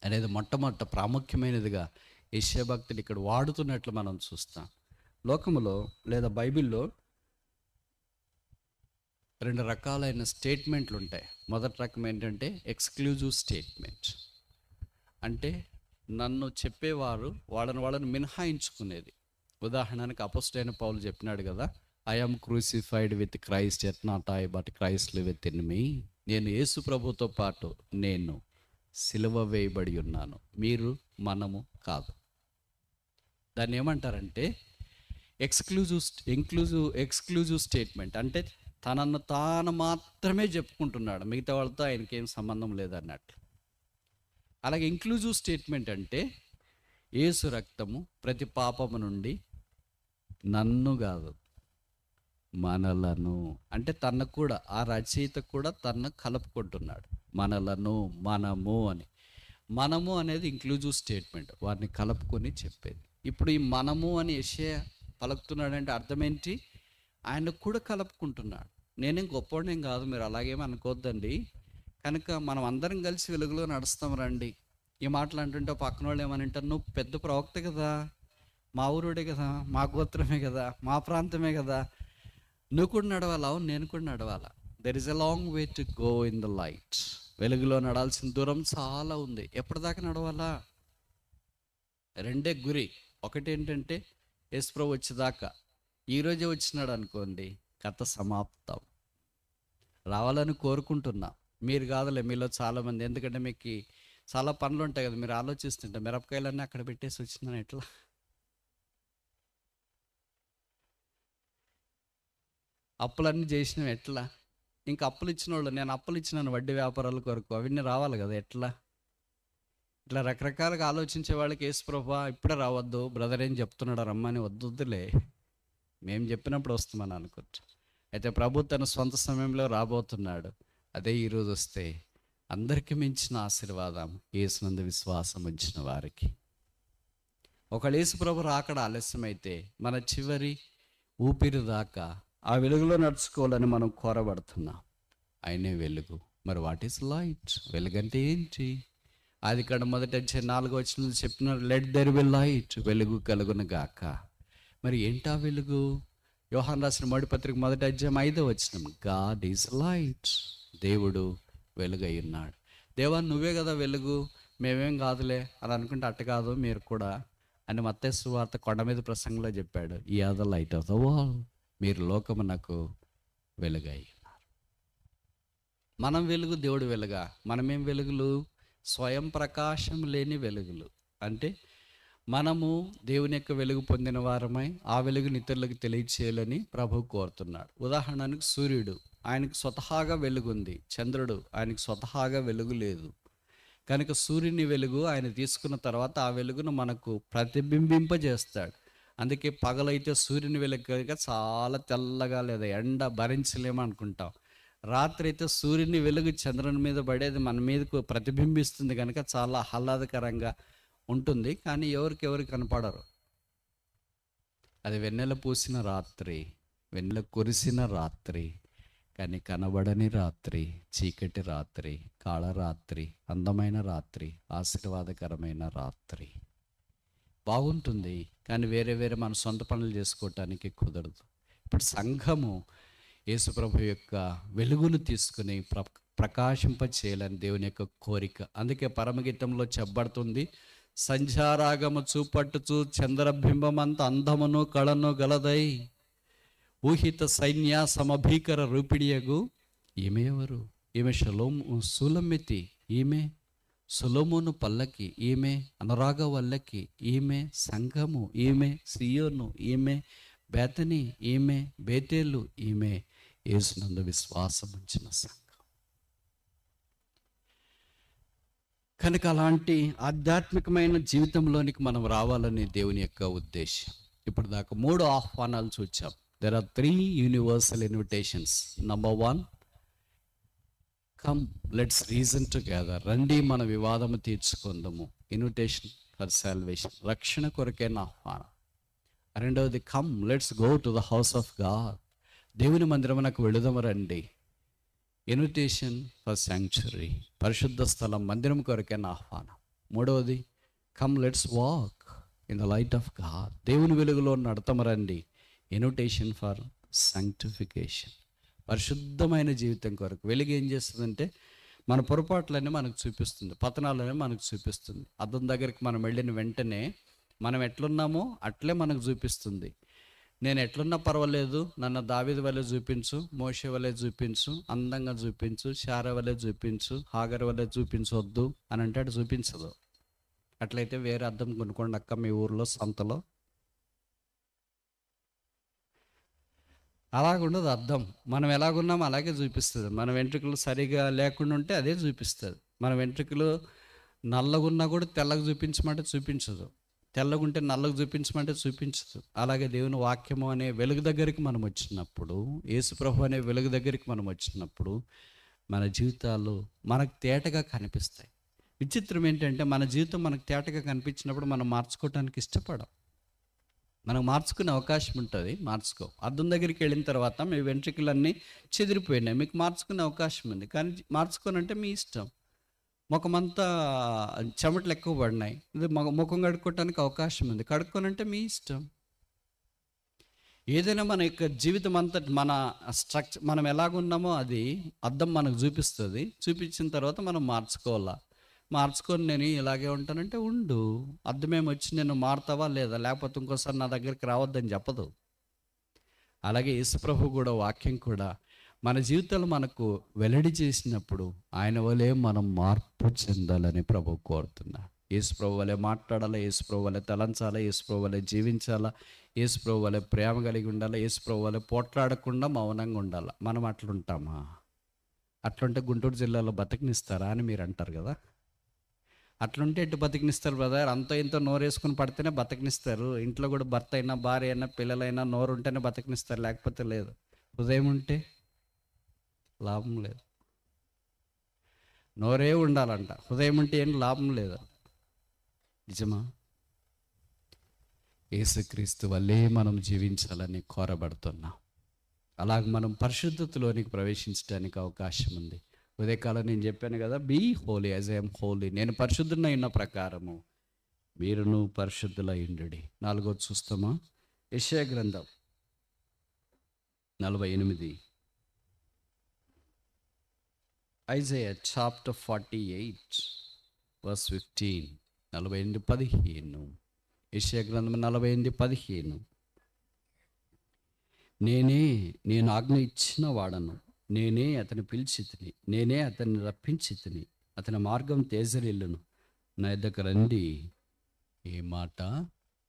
అనేది మొట్టమొదట ప్రాముఖ్యమైనదిగా యెషయా భక్తుడు ఇక్కడ వాడుతున్నట్లు మనం చూస్తాం. లోకములో లేదా బైబిల్లో 2 రకాలైన స్టేట్మెంట్లు ఉంటాయి. మొదటి రకం ఏంటంటే ఎక్స్క్లూజివ్ స్టేట్మెంట్. అంటే నన్ను చెప్పేవారు వాళ్ళని మినహాయించుకునేది. ఉదాహరణకి అపోస్తలుడైన పౌలు చెప్పినాడు కదా, I am crucified with Christ, at not I but Christ liveth in me. నేను యేసు ప్రభుతో పాటు నేను సిలువ వేయబడి ఉన్నాను, మీరు మనము కాదు. దాన్ని ఏమంటారంటే ఎక్స్క్లూజివ్ స్టేట్మెంట్. అంటే తనను తాను మాత్రమే చెప్పుకుంటున్నాడు, మిగతా వాళ్ళతో ఆయనకేం సంబంధం లేదన్నట్లు. అలాగే ఇంక్లూజివ్ స్టేట్మెంట్ అంటే యేసు రక్తము ప్రతి పాపము నుండి, నన్ను కాదు మనలను, అంటే తన కూడా, ఆ రచయిత కూడా తను కలుపుకుంటున్నాడు. మనలను, మనము అని. మనము అనేది ఇంక్లూజివ్ స్టేట్మెంట్, వారిని కలుపుకొని చెప్పేది. ఇప్పుడు ఈ మనము అని యెషయా పలుకుతున్నాడంటే అర్థం ఏంటి? ఆయన కూడా కలుపుకుంటున్నాడు. నేనేం గొప్పవాడినేం కాదు, మీరు అలాగేమీ అనుకోవద్దండి. కనుక మనం అందరం కలిసి వెలుగులో నడుస్తాం రండి. ఈ మాటలు అంటుంటే పక్కన వాళ్ళు ఏమని అంటారు, నువ్వు పెద్ద ప్రవక్త కదా, మా ఊరుడే కదా, మా గోత్రమే కదా, మా ప్రాంతమే కదా, నువ్వు కూడా నడవాలా? అవును, నేను కూడా నడవాలా. There is a long way to go in the light. వెలుగులో నడాల్సిన దూరం చాలా ఉంది. ఎప్పటిదాకా నడవాలా? 2 గురి. ఒకటి ఏంటంటే యేసుప్రభు వచ్చేదాకా. ఈరోజే వచ్చినాడు అనుకోండి, కథ సమాప్తం. రావాలని కోరుకుంటున్నా, మీరు కాదులే, మీలో చాలామంది. ఎందుకంటే మీకు చాలా పనులు ఉంటాయి కదా, మీరు ఆలోచిస్తుంటే మిరపకాయలన్నీ అక్కడ పెట్టేసి వచ్చినాను ఎట్లా. అప్పులన్నీ చేసినాం ఎట్లా. ఇంకా అప్పులు ఇచ్చిన వాళ్ళు, నేను అప్పులు ఇచ్చినాను వడ్డీ వ్యాపారాల కొరకు, అవన్నీ రావాలి కదా ఎట్లా. ఇట్లా రకరకాలుగా ఆలోచించే వాళ్ళకి యేసుప్రభు ఇప్పుడే రావద్దు, బ్రదర్ ఏం చెప్తున్నాడు రమ్మని వద్దులే, మేము చెప్పినప్పుడు వస్తామని అనుకుంటా. అయితే ప్రభు తన సొంత సమయంలో రాబోతున్నాడు. అదే ఈరోజు వస్తే అందరికీ మించిన ఆశీర్వాదం యేసునందు విశ్వాసం ఉంచిన వారికి. ఒకవేళ యేసుప్రభు రాకడ ఆలస్యమైతే మన చివరి ఊపిరి దాకా ఆ వెలుగులో నడుచుకోవాలని మనం కోరబడుతున్నాం. ఆయనే వెలుగు. మరి వాట్ ఈస్ లైట్? వెలుగంటే ఏంటి? ఆదికాండం 1:4 చెప్పినారు, లెట్ దెర్ బి లైట్, వెలుగు కలుగును గాక. మరి ఏంటా వెలుగు? యోహాను రాసిన 1:5 గాడ్ ఈజ్ లైట్, దేవుడు వెలుగై ఉన్నాడు. దేవా నువ్వే కదా వెలుగు, మేమేం కాదులే అని అనుకుంటే అట్ట కాదు మీరు కూడా అని మత్తయి సువార్త కొండ మీద ప్రసంగంలో చెప్పాడు. ఈ are the light of the world, మీరు లోకమునకు వెలుగై ఉన్నారు. మనం వెలుగు, దేవుడు వెలుగా. మనమేం వెలుగులు? స్వయం ప్రకాశం లేని వెలుగులు. అంటే మనము దేవుని యొక్క వెలుగు పొందిన వారమై ఆ వెలుగుని ఇతరులకు తెలియచేయాలని ప్రభు కోరుతున్నాడు. ఉదాహరణకు సూర్యుడు, ఆయనకు స్వతహాగా వెలుగుంది. చంద్రుడు, ఆయనకు స్వతహాగా వెలుగు లేదు. కనుక సూర్యుని వెలుగు ఆయన తీసుకున్న తర్వాత ఆ వెలుగును మనకు ప్రతిబింబింపజేస్తాడు. అందుకే పగలైతే సూర్యుని వెలుగు కనుక చాలా తెల్లగా లేదా ఎండ భరించలేమనుకుంటాం. రాత్రి అయితే సూర్యుని వెలుగు చంద్రుని మీద పడేది మన మీదకు ప్రతిబింబిస్తుంది కనుక చాలా ఆహ్లాదకరంగా ఉంటుంది. కానీ ఎవరికి కనపడరు. అది వెన్నెల పూసిన రాత్రి, వెన్నెల కురిసిన రాత్రి. కానీ కనబడని రాత్రి, చీకటి రాత్రి, కాళరాత్రి, అందమైన రాత్రి, ఆశీర్వాదకరమైన రాత్రి. బాగుంటుంది, కానీ వేరే వేరే మన సొంత పనులు చేసుకోవటానికి కుదరదు. ఇప్పుడు సంఘము యేసుప్రభు యొక్క వెలుగును తీసుకుని ప్రకాశింప చేయాలని దేవుని యొక్క కోరిక. అందుకే పరమగీతంలో చెప్పబడుతుంది, సంధ్యారాగము చూపట్టుచు చంద్రబింబమంత అందమును కళను గలదై ఊహిత సైన్య సమభీకర రూపిడియగు. ఈమె ఎవరు? ఈమె సులమితి, ఈమె సొలొమోను పల్లకి, ఈమె అనురాగ వల్లకి, ఈమె సంఘము, ఈమె సియోను, ఈమె బేతని, ఈమె బేతేలు, ఈమె యేసునందు విశ్వాసం ఉంచిన సంఘం. కనుక అలాంటి ఆధ్యాత్మికమైన జీవితంలోనికి మనం రావాలని దేవుని యొక్క ఉద్దేశం. ఇప్పుడు దాకా 3 ఆహ్వానాలు చూచాం. There are 3 universal invitations. Number 1, come let's reason together. రండి మన వివాదము తీర్చుకుందాము. ఇన్విటేషన్ ఫర్ సాల్వేషన్, రక్షణ కొరకైన ఆహ్వానం. రెండవది, come let's go to the house of God. దేవుని మందిరమునకు వెళుదాము రండి. ఇన్విటేషన్ ఫర్ శాంక్చురీ, పరిశుద్ధ స్థలం, మందిరం కొరకైన ఆహ్వానం. మూడవది, come let's walk in the light of God. దేవుని వెలుగులో నడతము రండి. ఇన్విటేషన్ ఫర్ సాంక్టిఫికేషన్, పరిశుద్ధమైన జీవితం కొరకు. వెలుగు ఏం చేస్తుందంటే మన పొరపాట్లన్నీ మనకు చూపిస్తుంది, పతనాలనే మనకు చూపిస్తుంది. అద్దం దగ్గరికి మనం వెళ్ళిన వెంటనే మనం ఎట్లున్నామో అట్లే మనకు చూపిస్తుంది. నేను ఎట్లున్నా పర్వాలేదు, నన్ను దావీదు వలె చూపించు, మోషే వలె చూపించు, అందంగా చూపించు, శార వలె చూపించు, హాగర్ వలె చూపించవద్దు అని అంటే అటు చూపించదు. అట్లయితే వేరే అద్దం కొనుక్కోండి అక్క మీ ఊర్లో సంతలో. అలాగుండదు అద్దం. మనం ఎలాగున్నామో అలాగే చూపిస్తుంది. మన వెంట్రుకలు సరిగా లేకుండా ఉంటే అదే చూపిస్తుంది. మన వెంట్రుకలు నల్లగున్నా కూడా తెల్లగా చూపించమంటే చూపించదు, తెల్లగుంటే నల్లగా చూపించమంటే చూపించదు. అలాగే దేవుని వాక్యము అనే వెలుగు దగ్గరికి మనం వచ్చినప్పుడు, యేసుప్రభు అనే వెలుగు దగ్గరికి మనం వచ్చినప్పుడు మన జీవితాలు మనకు తేటగా కనిపిస్తాయి. విచిత్రం ఏంటంటే మన జీవితం మనకు తేటగా కనిపించినప్పుడు మనం మార్చుకోవడానికి ఇష్టపడం. మనం మార్చుకునే అవకాశం ఉంటుంది, మార్చుకో. అద్దం దగ్గరికి వెళ్ళిన తర్వాత మీ వెంట్రుకలన్నీ చెదిరిపోయినాయి, మీకు మార్చుకునే అవకాశం ఉంది, కానీ మార్చుకోనంటే మీ ఇష్టం. ముఖమంతా చెమటలు ఎక్కువ పడినాయి, ఇది ముఖం కడుక్కోవటానికి అవకాశం ఉంది, కడుక్కోనంటే మీ ఇష్టం. ఏదైనా మన యొక్క జీవితం అంతా మన స్ట్రక్చర్, మనం ఎలాగున్నామో అది అద్దం మనకు చూపిస్తుంది. చూపించిన తర్వాత మనం మార్చుకోవాలా. మార్చుకొని నేను ఇలాగే ఉంటానంటే ఉండు. అద్దమేమొచ్చి నేను మారుతావా లేదా, లేకపోతే ఇంకోసారి నా దగ్గరికి రావద్దని చెప్పదు. అలాగే యేసుప్రభు కూడా, వాక్యం కూడా మన జీవితాలు మనకు వెల్లడి చేసినప్పుడు ఆయన వలె మనం మార్పు చెందాలని ప్రభు కోరుతున్నా. యేసుప్రభు వలె మాట్లాడాలా, యేసుప్రభు వలె తలంచాలా, యేసుప్రభు వలె జీవించాలా, యేసుప్రభు వలె ప్రేమ కలిగి ఉండాలా, యేసుప్రభు వలె పోట్లాడకుండా మౌనంగా ఉండాలా. మనం అట్లుంటామా? అట్లుంటే గుంటూరు జిల్లాలో బతికినిస్తారా అని మీరు అంటారు కదా. అట్లుంటే ఎటు బతికినిస్తారు బ్రదర్? అంతో ఇంతో నోరేసుకుని పడితేనే బతికినిస్తారు. ఇంట్లో కూడా భర్త అయినా భార్య అయినా పిల్లలైనా నోరు ఉంటేనే బతికినిస్తారు, లేకపోతే లేదు. హృదయం ఉంటే లాభం లేదు. నోరే ఉండాలంట, హృదయం ఉంటే ఏం లాభం లేదు. నిజమా? యేసుక్రీస్తు వల్లే మనం జీవించాలని కోరబడుతున్నాం. అలాగ మనం పరిశుద్ధతలోనికి ప్రవేశించడానికి అవకాశం ఉంది. ఉదయకాలం నేను చెప్పాను కదా, be holy as I am holy. నేను పరిశుద్ధునై ఉన్న ప్రకారము మీరును పరిశుద్ధులై ఉండుడి. 4వ చూస్తామా? యెషయా గ్రంథం 48, ఐజయా చాప్టర్ 48 verse 15. 48:15. యెషయా గ్రంథం 48:15. నేను ఆజ్ఞ ఇచ్చిన వాడను, నేనే అతని పిలిచి తిని, నేనే అతన్ని రప్పించి తిని, అతని మార్గం తేజరిల్లును. నా యొద్దకు రండి, ఏ మాట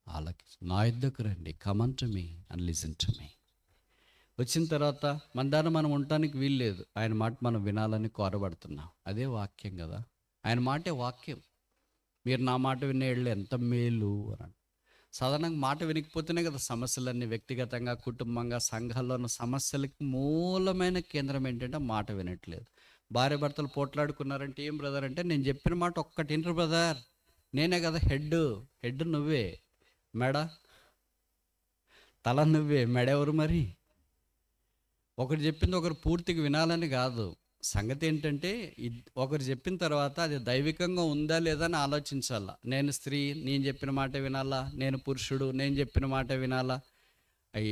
ఆలకించు. నా యొద్దకు రండి, come unto me and listen to me. వచ్చిన తర్వాత మన దాన్ని మనం ఉండటానికి వీల్లేదు, ఆయన మాట మనం వినాలని కోరబడుతున్నాం. అదే వాక్యం కదా, ఆయన మాటే వాక్యం. మీరు నా మాట వినేళ్ళు ఎంత మేలు అని. సాధారణంగా మాట వినకపోతేనే కదా సమస్యలన్నీ, వ్యక్తిగతంగా, కుటుంబంగా, సంఘాల్లో ఉన్న సమస్యలకి మూలమైన కేంద్రం ఏంటంటే మాట వినట్లేదు. భార్య భర్తలు పోట్లాడుకున్నారంటే ఏం బ్రదర్ అంటే, నేను చెప్పిన మాట ఒక్కటి వినరు బ్రదర్, నేనే కదా హెడ్ నువ్వే, మెడ తల నువ్వే, మెడ ఎవరు మరి? ఒకరు చెప్పింది ఒకరు పూర్తిగా వినాలని కాదు. సంగతి ఏంటంటే ఒకరు చెప్పిన తర్వాత అది దైవికంగా ఉందా లేదా అని ఆలోచించాల. నేను స్త్రీ, నేను చెప్పిన మాట వినాలా? నేను పురుషుడు, నేను చెప్పిన మాట వినాలా?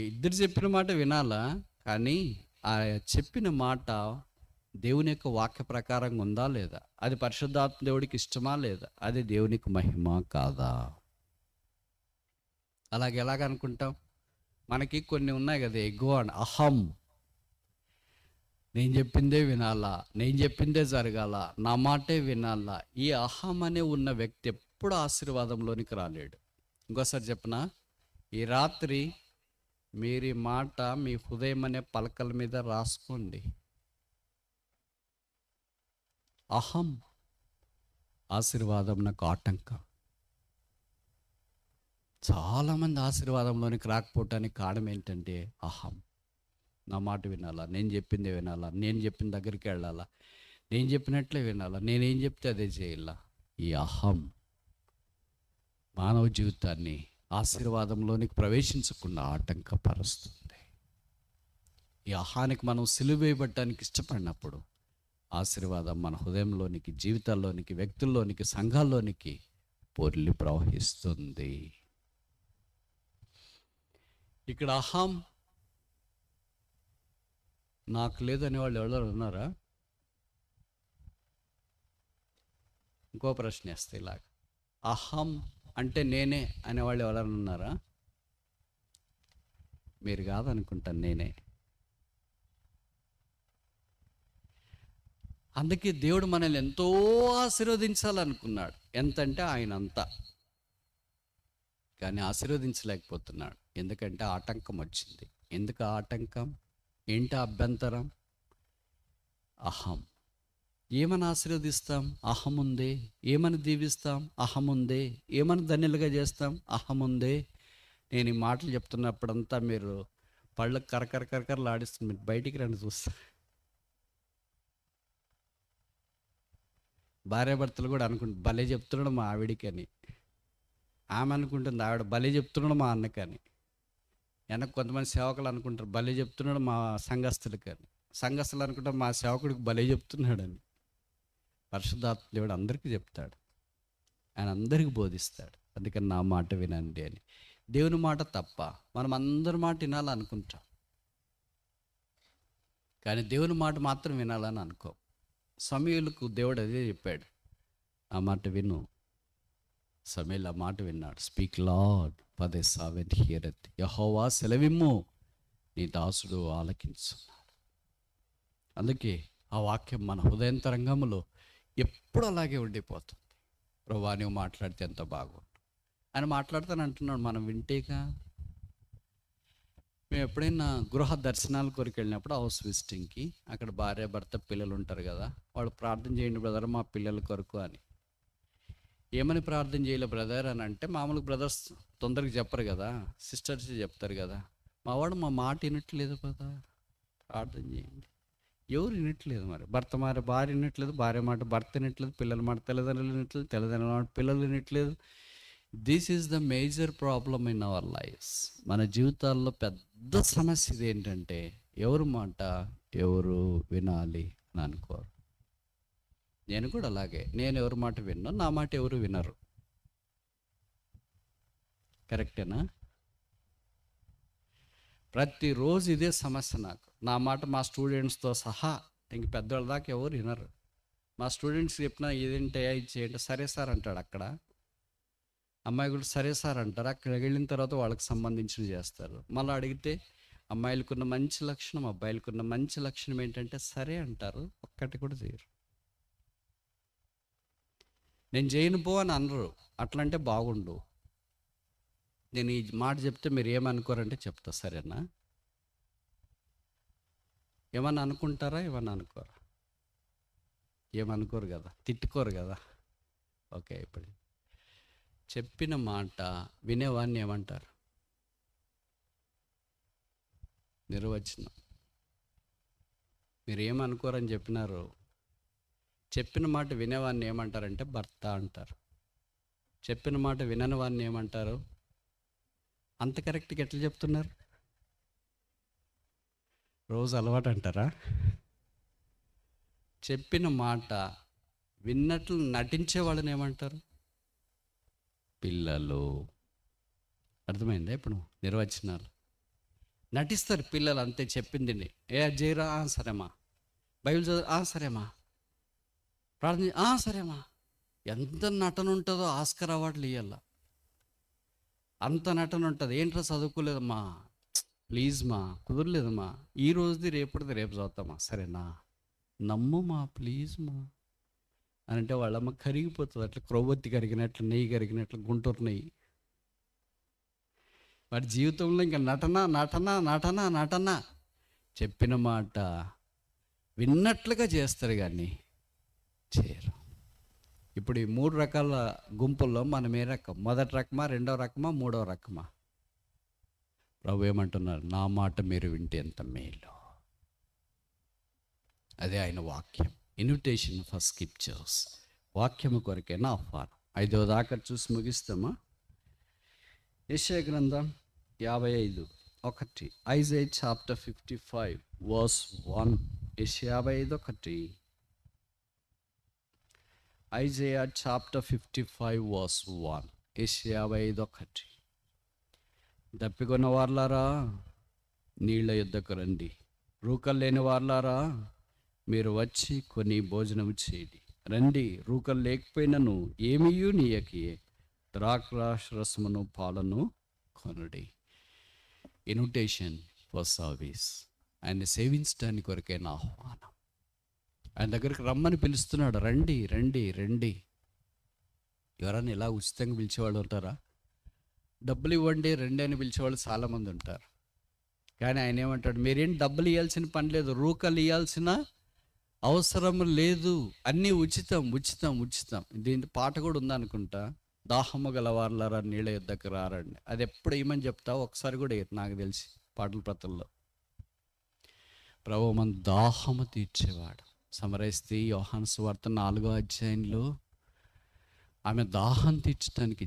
ఇద్దరు చెప్పిన మాట వినాలా? కానీ ఆ చెప్పిన మాట దేవుని యొక్క వాక్య ప్రకారంగా ఉందా లేదా? అది పరిశుద్ధాత్మ దేవుడికి ఇష్టమా లేదా? అది దేవునికి మహిమ కాదా? అలాగే ఎలాగనుకుంటాం? మనకి కొన్ని ఉన్నాయి కదా, ఎగో అని, అహం. నేను చెప్పిందే వినాలా, నేను చెప్పిందే జరగాల, నా మాటే వినాలా. ఈ అహం అనే ఉన్న వ్యక్తి ఎప్పుడు ఆశీర్వాదంలోనికి రాలేడు. ఇంకోసారి చెప్పనా, ఈ రాత్రి మీరు ఈ మాట మీ హృదయం అనే పలకల మీద రాసుకోండి. అహం ఆశీర్వాదం నాకు ఆటంకం. చాలామంది ఆశీర్వాదంలోనికి రాకపోవటానికి కారణం ఏంటంటే అహం. నా మాట వినాలా, నేను చెప్పిందే వినాలా, నేను చెప్పిన దగ్గరికి వెళ్ళాలా, నేను చెప్పినట్లే వినాలా, నేనేం చెప్తే అదే చేయాలా. ఈ అహం మానవ జీవితాన్ని ఆశీర్వాదంలోనికి ప్రవేశించకుండా ఆటంకపరుస్తుంది. ఈ అహానికి మనం సిలువ వేయబడటానికి ఇష్టపడినప్పుడు ఆశీర్వాదం మన హృదయంలోనికి, జీవితాల్లోనికి, వ్యక్తుల్లోనికి, సంఘాల్లోనికి పొర్లి ప్రవహిస్తుంది. ఇక్కడ అహం నాకు లేదని వాళ్ళు ఎవరు ఉన్నారా? ఇంకో ప్రశ్న వేస్తే ఇలాగ, అహం అంటే నేనే అనేవాళ్ళు ఎవరైనా ఉన్నారా? మీరు కాదనుకుంటాను, నేనే. అందుకే దేవుడు మనల్ని ఎంతో ఆశీర్వదించాలనుకున్నాడు. ఎంతంటే ఆయన అంతా. కానీ ఆశీర్వదించలేకపోతున్నాడు. ఎందుకంటే ఆటంకం వచ్చింది. ఎందుకు ఆటంకం? ఏంటి అభ్యంతరం? అహం. ఏమని ఆశీర్వదిస్తాం? అహం ఉందే. ఏమని దీవిస్తాం? అహం ఉందే. ఏమని ధన్యులుగా చేస్తాం? అహం ఉందే. నేను ఈ మాటలు చెప్తున్నప్పుడంతా మీరు పళ్ళకు కరకరలాడిస్తుంది. మీరు బయటికి రండి చూస్తా. భార్యాభర్తలు కూడా అనుకుంటుంది భలే చెప్తున్నాడు మా ఆవిడికి అని. ఆమె అనుకుంటుంది ఆవిడ భలే చెప్తున్నాడు మా అన్నకని. వెనక కొంతమంది సేవకులు అనుకుంటారు భలే చెప్తున్నాడు మా సంఘస్థులకని. సంఘస్థులు అనుకుంటారు మా సేవకుడికి భలే చెప్తున్నాడని. పరిశుద్ధాత్మ దేవుడు అందరికీ చెప్తాడు, ఆయన అందరికీ బోధిస్తాడు. అందుకని నా మాట వినండి అని. దేవుని మాట తప్ప మనం అందరి మాట వినాలనుకుంటాం, కానీ దేవుని మాట మాత్రం వినాలని అనుకో. సమూయేలుకు దేవుడు అదే చెప్పాడు, ఆ మాట విను. సమూయేలు ఆ మాట విన్నాడు. Speak Lord for the servant heareth. యెహోవా సెలవిమ్ము, నీ దాసుడు ఆలకించున్నాడు. అందుకే ఆ వాక్యం మన హృదయంతరంగంలో ఎప్పుడు అలాగే ఉండిపోతుంది. ప్రభువా నువ్వు మాట్లాడితే ఎంత బాగుండు అని మాట్లాడతాను అంటున్నాడు. మనం వింటేగా. మేము ఎప్పుడైనా గృహ దర్శనాల కొరకు వెళ్ళినప్పుడు హౌస్ విజిటింగ్కి, అక్కడ భార్య భర్త పిల్లలు ఉంటారు కదా, వాళ్ళు ప్రార్థన చేయండి బ్రదర్ మా పిల్లల కొరకు అని. ఏమని ప్రార్థన చేయలే బ్రదర్ అని అంటే, మామూలుగా బ్రదర్స్ తొందరగా చెప్పరు కదా, సిస్టర్స్ చెప్తారు కదా. మావాడు మా మాట వినట్లేదు కదా, ప్రార్థన చేయండి. ఎవరు వినట్లేదు. మరి భర్త భార్య వినట్లేదు, భార్య మాట భర్త వినట్లేదు, పిల్లల మాట తల్లిదండ్రులు వినట్లేదు, తల్లిదండ్రుల మాట పిల్లలు వినట్లేదు. This is the major problem in our lives. మన జీవితాల్లో పెద్ద సమస్య ఇది. ఏంటంటే ఎవరు మాట ఎవరు వినాలి అని అనుకోరు. నేను కూడా అలాగే, నేను ఎవరి మాట విన్నా, నా మాట ఎవరు వినరు. కరెక్టేనా? ప్రతిరోజు ఇదే సమస్య నాకు. నా మాట మా స్టూడెంట్స్తో సహా ఇంక పెద్దవాళ్ళ దాకా ఎవరు వినరు. మా స్టూడెంట్స్ చెప్పినా ఇదేంటే ఇది చేయండి, సరే సార్ అంటాడు. అక్కడ అమ్మాయి కూడా సరే సార్ అంటారు. అక్కడికి వెళ్ళిన తర్వాత వాళ్ళకి సంబంధించినవి చేస్తారు. మళ్ళీ అడిగితే అమ్మాయిలకున్న మంచి లక్షణం, అబ్బాయిలకున్న మంచి లక్షణం ఏంటంటే సరే అంటారు, ఒక్కటి కూడా చేయరు. నేను చేయను పో అని అనరు. అట్లంటే బాగుండు. నేను ఈ మాట చెప్తే మీరు ఏమనుకోరంటే చెప్తా, సరేనా? ఏమన్నా అనుకుంటారా? ఏమన్నా అనుకోరా? ఏమనుకోరు కదా, తిట్టుకోరు కదా. ఓకే, ఇప్పుడు చెప్పిన మాట వినేవాడిని ఏమంటారు? నిర్వచనం. మీరు ఏమనుకోరని చెప్పినారు. చెప్పిన మాట వినేవాడిని ఏమంటారంటే భర్త అంటారు. చెప్పిన మాట వినని వాడిని ఏమంటారు? అంత కరెక్ట్గా ఎట్లా చెప్తున్నారు? రోజు అలవాటు అంటారా? చెప్పిన మాట విన్నట్లు నటించే వాళ్ళని ఏమంటారు? పిల్లలు. అర్థమైందా ఇప్పుడు నిర్వచనాలు? నటిస్తారు పిల్లలు అంతే. చెప్పింది ఏ జయరా సరేమా, బైబిల్ చదువు సరేమా, ప్రార్థన సరేమా. ఎంత నటన ఉంటుందో ఆస్కర్ అవార్డులు ఇవ్వాల, అంత నటన ఉంటుంది. ఏంట్రా చదువుకోలేదమ్మా, ప్లీజ్ మా కుదరలేదమ్మా, ఈ రోజుది రేపటిది రేపు చదువుతామా, సరేనా, నమ్ముమా ప్లీజ్ మా అని అంటే వాళ్ళమ్మ కరిగిపోతుంది. అట్లా క్రొవ్వొత్తి కరిగినట్లు, నెయ్యి కరిగినట్లు, గుంటూరు నెయ్యి. వాడి జీవితంలో ఇంకా నటన నటన నటన నటన. చెప్పిన మాట విన్నట్లుగా చేస్తారు కానీ చేయరు. ఇప్పుడు ఈ 3 రకాల గుంపుల్లో మనం ఏ రకం? మొదటి రకమా, రెండవ రకమా, మూడవ రకమా? ప్రభు ఏమంటున్నారు? నా మాట మీరు వింటే ఎంత మేలు. అదే ఆయన వాక్యం. Invitation for scriptures. వాక్యము కొరకైనా ఆహ్వానం. 5వ దాకా చూసి ముగిస్తామా? యెషయా గ్రంథం 55:1. ఐజైయా చాప్టర్ 55 verse 1. యెషయా 55:1. ఐజైయా చాప్టర్ 55 verse 1. యెషయా 55:1. దప్పికొన్న వార్లారా నీళ్ళ యుద్ధకు రండి, రూకలు లేని వార్లారా మీరు వచ్చి కొని భోజనం చేయండి. రండి, రూకలు లేకపోయినను ఏమీయూ నీయకి ద్రాక్షరసమును పాలను కొనుడి. Invitation for service. ఆయన సేవించడానికి కొరకైన ఆహ్వానం. ఆయన దగ్గరికి రమ్మని పిలుస్తున్నాడు. రండి రండి రండి. ఎవరైనా ఇలా ఉచితంగా పిలిచేవాళ్ళు ఉంటారా? డబ్బులు ఇవ్వండి రండి అని పిలిచేవాళ్ళు చాలామంది ఉంటారు. కానీ ఆయన ఏమంటాడు? మీరేం డబ్బులు ఇవ్వాల్సిన పని లేదు, రూకలు ఇవ్వాల్సిన అవసరం లేదు, అన్నీ ఉచితం ఉచితం ఉచితం. దీని పాట కూడా ఉందనుకుంటా, దాహము గలవార్లారా నీళ్ళ యుద్ధకు రారండి. అది ఎప్పుడు ఏమని చెప్తావు? ఒకసారి కూడా నాకు తెలిసి పాటల ప్రతుల్లో. ప్రభు మన దాహము తీర్చేవాడు. సమరయిస్తే యోహాను సువార్త 4వ అధ్యాయంలో ఆమె దాహం తీర్చడానికి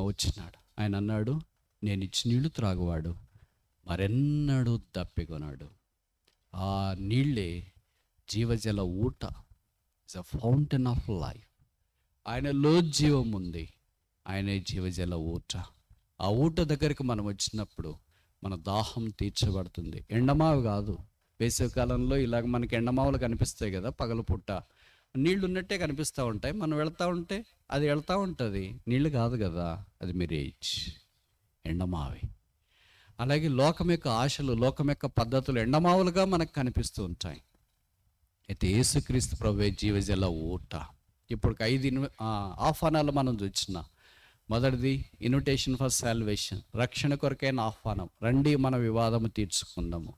వచ్చినాడు. ఆయన అన్నాడు, నేను ఇచ్చి నీళ్లు త్రాగువాడు మరెన్నడూ దప్పికొన్నాడు. ఆ నీళ్ళే జీవజల ఊట. It's a fountain of life. ఆయనలో జీవం ఉంది, ఆయనే జీవజల ఊట. ఆ ఊట దగ్గరికి మనం వచ్చినప్పుడు మన దాహం తీర్చబడుతుంది. ఎండమావి కాదు. వేసవికాలంలో ఇలాగ మనకి ఎండమావులు కనిపిస్తాయి కదా, పగలపుట్ట నీళ్లు ఉన్నట్టే కనిపిస్తూ ఉంటాయి. మనం వెళ్తూ ఉంటే అది వెళ్తూ ఉంటుంది, నీళ్ళు కాదు కదా, అది మిరేజ్, ఎండమావి. అలాగే లోకం యొక్క ఆశలు, లోకం యొక్క పద్ధతులు ఎండమావులుగా మనకు కనిపిస్తూ ఉంటాయి. అయితే యేసుక్రీస్తు ప్రభువే జీవజల ఊట. ఇప్పుడు 5 ఆహ్వానాలు మనం చూసిన. మొదటిది ఇన్విటేషన్ ఫర్ సాల్వేషన్, రక్షణ కొరకైన ఆహ్వానం. రండి మన వివాదము తీర్చుకుందాము.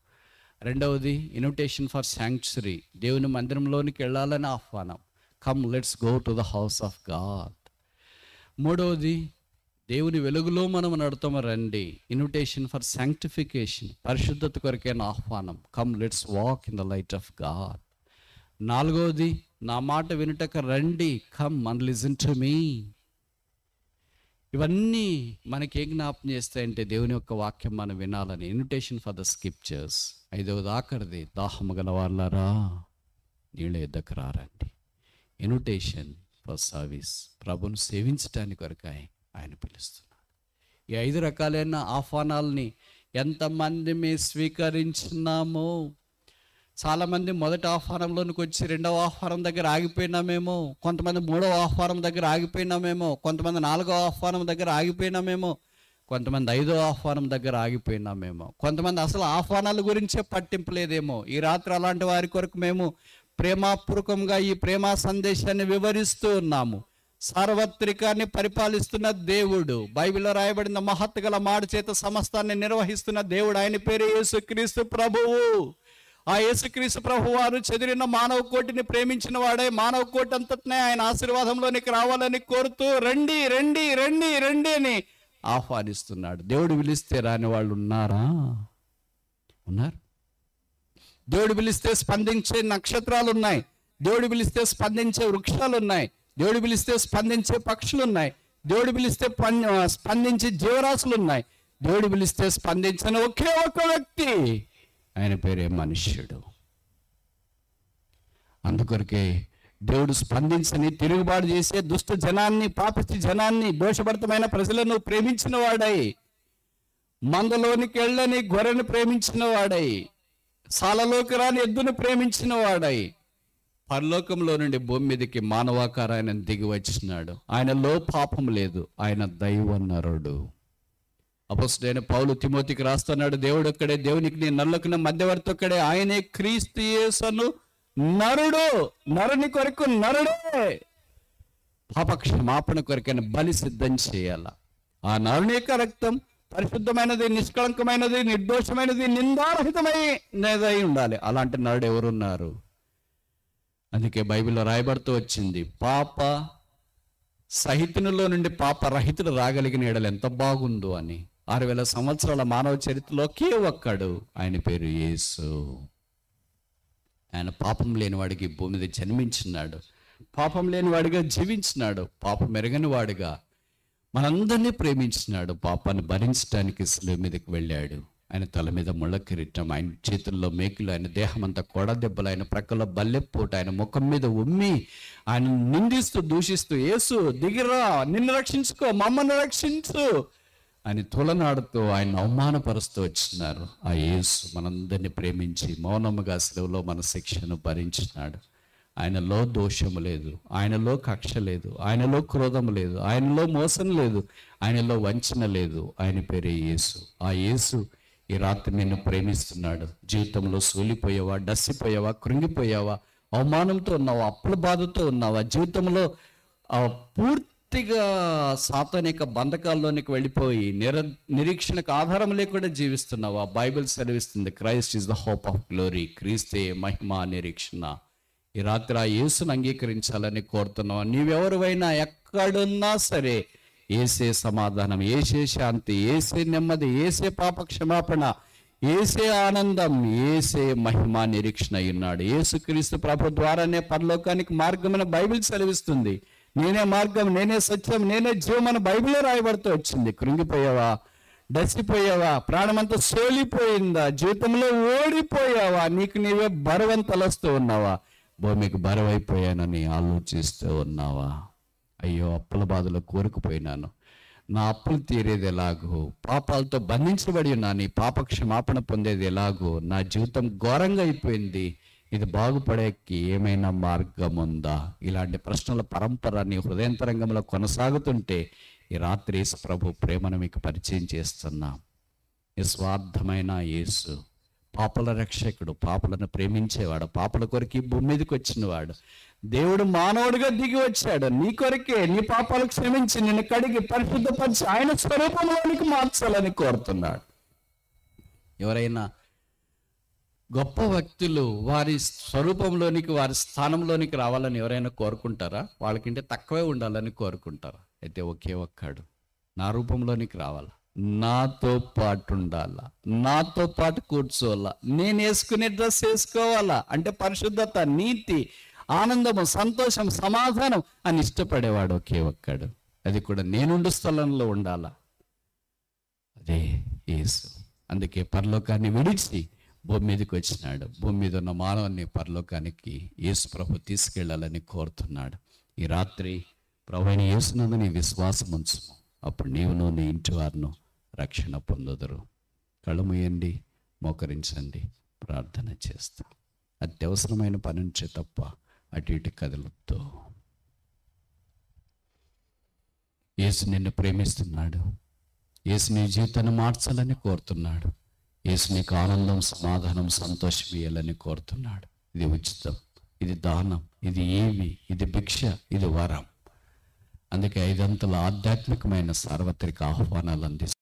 రెండవది ఇన్విటేషన్ ఫర్ శాంక్చురీ, దేవుని మందిరంలోనికి వెళ్ళాలని ఆహ్వానం. Come let's go to the house of God. మూడవది దేవుని వెలుగులో మనం నడుతాము రండి, ఇన్విటేషన్ ఫర్ శాంక్టిఫికేషన్, పరిశుద్ధత కొరకైన ఆహ్వానం. Come let's walk in the light of God. నాలుగవది నా మాట వినుటకు రండి, come and listen to me. ఇవన్నీ మనకి ఏం జ్ఞాపం చేస్తాయంటే దేవుని యొక్క వాక్యం మనం వినాలని. Invitation for the scriptures. 5వది ఆఖరిది దాహము గలవార్లారా నీళ్ళ యుద్ధకు రారండి. ఇన్విటేషన్ ఫర్ సర్వీస్, ప్రభును సేవించడానికి కొరకాయ ఆయన పిలుస్తున్నాడు. ఈ 5 రకాలైన ఆహ్వానాలని ఎంతమంది మేము స్వీకరించినామో. చాలామంది మొదటి ఆహ్వానంలోనికి వచ్చి 2వ ఆహ్వానం దగ్గర ఆగిపోయినామేమో, కొంతమంది 3వ ఆహ్వానం దగ్గర ఆగిపోయినామేమో, కొంతమంది 4వ ఆహ్వానం దగ్గర ఆగిపోయినామేమో, కొంతమంది 5వ ఆహ్వానం దగ్గర ఆగిపోయినామేమో, కొంతమంది అసలు ఆహ్వానాల గురించే పట్టింపు లేదేమో. ఈ రాత్రి అలాంటి వారి కొరకు మేము ప్రేమపూర్వకంగా ఈ ప్రేమ సందేశాన్ని వివరిస్తూ ఉన్నాము. సార్వత్రికాన్ని పరిపాలిస్తున్న దేవుడు, బైబిల్లో రాయబడిన మహత్తు గల మాట చేత సమస్తాన్ని నిర్వహిస్తున్న దేవుడు, ఆయన పేరు యేసుక్రీస్తు ప్రభువు. ఆ యేసుక్రీస్తు ప్రభు వారు చెదిరిన మానవ కోటిని ప్రేమించిన వాడే మానవ కోటి అంతటినే ఆయన ఆశీర్వాదంలోనికి రావాలని కోరుతూ రండి రండి రండి రండి అని ఆహ్వానిస్తున్నాడు. దేవుడు పిలిస్తే రాని వాళ్ళు ఉన్నారా? ఉన్నారు. దేవుడు పిలిస్తే స్పందించే నక్షత్రాలు ఉన్నాయి, దేవుడు పిలిస్తే స్పందించే వృక్షాలు ఉన్నాయి, దేవుడు పిలిస్తే స్పందించే పక్షులు ఉన్నాయి, దేవుడు పిలిస్తే స్పందించే జీవరాశులు ఉన్నాయి. దేవుడు పిలిస్తే స్పందించిన ఒకే ఒక వ్యక్తి ఆయన పేరే మనుష్యుడు. అందుకొరకే దేవుడు స్పందించని, తిరుగుబాటు చేసే దుష్ట జనాన్ని, పాపిష్టి జనాన్ని, దోషభరితమైన ప్రజలను ప్రేమించిన వాడై, మందలోనికి వెళ్ళని గొర్రెను ప్రేమించిన వాడై, సాలలోకి రాని ఎద్దును ప్రేమించిన వాడై, పరలోకంలో నుండి భూమి మీదకి మానవాకారాన్ని దిగి వచ్చినాడు. ఆయనలో పాపం లేదు, ఆయన దైవ నరుడు. అపొస్తలుడైన పౌలు తిమోతికి రాస్తున్నాడు, దేవుడు ఒక్కడే, దేవునికి నరులకున్న మధ్యవర్తి ఒక్కడే, ఆయనే క్రీస్తు యేసు నరుడు. నరుని కొరకు నరుడే. పాప క్షమాపణ కొరకైన బలి సిద్ధం చేయాల. ఆ నరుని యొక్క రక్తం పరిశుద్ధమైనది, నిష్కళంకమైనది, నిర్దోషమైనది, నిందారహితమైనదై ఉండాలి. అలాంటి నరుడు ఎవరున్నారు? అందుకే బైబిల్లో రాయబడుతూ వచ్చింది, పాప సహితునిలో నుండి పాప రహితుడు రాగలిగిన ఎడలు ఎంత బాగుందో అని. 6000 సంవత్సరాల మానవ చరిత్రలో ఒకే ఒక్కడు, ఆయన పేరు యేసు. ఆయన పాపం లేనివాడికి భూమి మీద జన్మించినాడు, పాపం లేనివాడిగా జీవించినాడు, పాపం ఎరగని వాడిగా మనందరినీ ప్రేమించినాడు, పాపాన్ని భరించడానికి శిలువ మీదకి వెళ్ళాడు. ఆయన తల మీద ముళ్ళ కిరీటం, ఆయన చేతుల్లో మేకులు, ఆయన దేహం అంతా కొడ దెబ్బలు, ఆయన ప్రక్కలో బల్లెపోటు, ఆయన ముఖం మీద ఉమ్మి ఆయన నిందిస్తూ దూషిస్తూ, యేసు దిగిరా, నిన్ను రక్షించుకో, మమ్మల్ని రక్షించు అని తులనాడుతూ ఆయన అవమానపరుస్తూ వచ్చినారు. ఆ యేసు మనందరినీ ప్రేమించి మౌనముగా శిలువలో మన శిక్షను భరించినాడు. ఆయనలో దోషము లేదు, ఆయనలో కక్ష లేదు, ఆయనలో క్రోధం లేదు, ఆయనలో మోసం లేదు, ఆయనలో వంచన లేదు. ఆయన పేరే యేసు. ఆ యేసు ఈ రాత్రి నిన్ను ప్రేమిస్తున్నాడు. జీవితంలో సూలిపోయావా, డస్సిపోయావా, కృంగిపోయావా, అవమానంతో ఉన్నావా, అప్పుల బాధతో ఉన్నావా, జీవితంలో పూర్తిగా సాతానిక బంధకాల్లోనికి వెళ్ళిపోయి నిరీక్షణకు ఆధారం లేకుండా జీవిస్తున్నావా? బైబిల్ సెలవిస్తుంది, Christ is the hope of glory. క్రీస్తే మహిమ, నిరీక్షణ. ఈ రాత్రి ఆ యేసును అంగీకరించాలని కోరుతున్నావా? నీవెవరివైనా ఎక్కడున్నా సరే, ఏసే సమాధానం, ఏసే శాంతి, ఏసే నెమ్మది, ఏసే పాప క్షమాపణ, ఏసే ఆనందం, ఏసే మహిమ, నిరీక్షణ అయ్యున్నాడు. యేసుక్రీస్తు ప్రభు ద్వారానే పరలోకానికి మార్గమని బైబిల్ సెలవిస్తుంది. నేనే మార్గం, నేనే సత్యం, నేనే జీవం అని బైబిల్లో రాయబడుతూ వచ్చింది. కృంగిపోయావా, డసిపోయావా, ప్రాణమంతా సోలిపోయిందా, జీవితంలో ఓడిపోయావా, నీకు నీవే బరువని తలస్తూ ఉన్నావా, భూమికి బరువైపోయానని ఆలోచిస్తూ ఉన్నావా? అయ్యో, అప్పుల బాధలో కోరుకుపోయినాను, నా అప్పులు తీరేది ఎలాగో, పాపాలతో బంధించబడి ఉన్నాను, ఈ పాప క్షమాపణ పొందేది ఎలాగో, నా జీవితం ఘోరంగా అయిపోయింది, ఇది బాగుపడేకి ఏమైనా మార్గం ఉందా? ఇలాంటి ప్రశ్నల పరంపర నీ హృదయంతరంగంలో కొనసాగుతుంటే ఈ రాత్రి యేసు ప్రభు ప్రేమను మీకు పరిచయం చేస్తున్నా. నిస్వార్థమైన యేసు, పాపల రక్షకుడు, పాపలను ప్రేమించేవాడు, పాపల కొరకు భూమి మీదకి వచ్చినవాడు. దేవుడు మానవుడిగా దిగి వచ్చాడు నీ కొరకే, నీ పాపాలు క్షమించి నిన్ను కడిగి పరిశుద్ధపరిచి ఆయన స్వరూపంలోనికి మార్చాలని కోరుతున్నాడు. ఎవరైనా గొప్ప వ్యక్తులు వారి స్వరూపంలోనికి, వారి స్థానంలోనికి రావాలని ఎవరైనా కోరుకుంటారా? వాళ్ళకంటే తక్కువే ఉండాలని కోరుకుంటారా? అయితే ఒకే ఒక్కడు నా రూపంలోనికి రావాలా, నాతో పాటు ఉండాలా, నాతో పాటు కూర్చోవాలా, నేను వేసుకునే డ్రెస్ వేసుకోవాలా, అంటే పరిశుద్ధత, నీతి, ఆనందము, సంతోషం, సమాధానం అని ఇష్టపడేవాడు ఒకే ఒక్కడు. అది కూడా నేనుండు స్థలంలో ఉండాలా, అదే యేసు. అందుకే పరలోకాన్ని విడిచి భూమి మీదకి వచ్చినాడు. భూమి మీద ఉన్న మానవుని పరలోకానికి యేసు ప్రభు తీసుకెళ్లాలని కోరుతున్నాడు. ఈ రాత్రి ప్రభువైన యేసునందు నీ విశ్వాసం ఉంచుము, అప్పుడు నీవును నీ ఇంటి వారును రక్షణ పొందుదురు. కళ్ళు మూయండి, మోకరించండి, ప్రార్థన చేస్తా. అత్యవసరమైన పని నుంచే తప్ప అటు ఇటు కదలొద్దు. యేసు నిన్ను ప్రేమిస్తున్నాడు. యేసు నీ జీవితాన్ని మార్చాలని కోరుతున్నాడు. యేసు నీకు ఆనందం, సమాధానం, సంతోషం ఇవ్వాలని కోరుతున్నాడు. ఇది ఉచితం, ఇది దానం, ఇది ఏవి, ఇది భిక్ష, ఇది వరం. అందుకే 5 అంతల ఆధ్యాత్మికమైన సార్వత్రిక ఆహ్వానాలు అందిస్తాడు.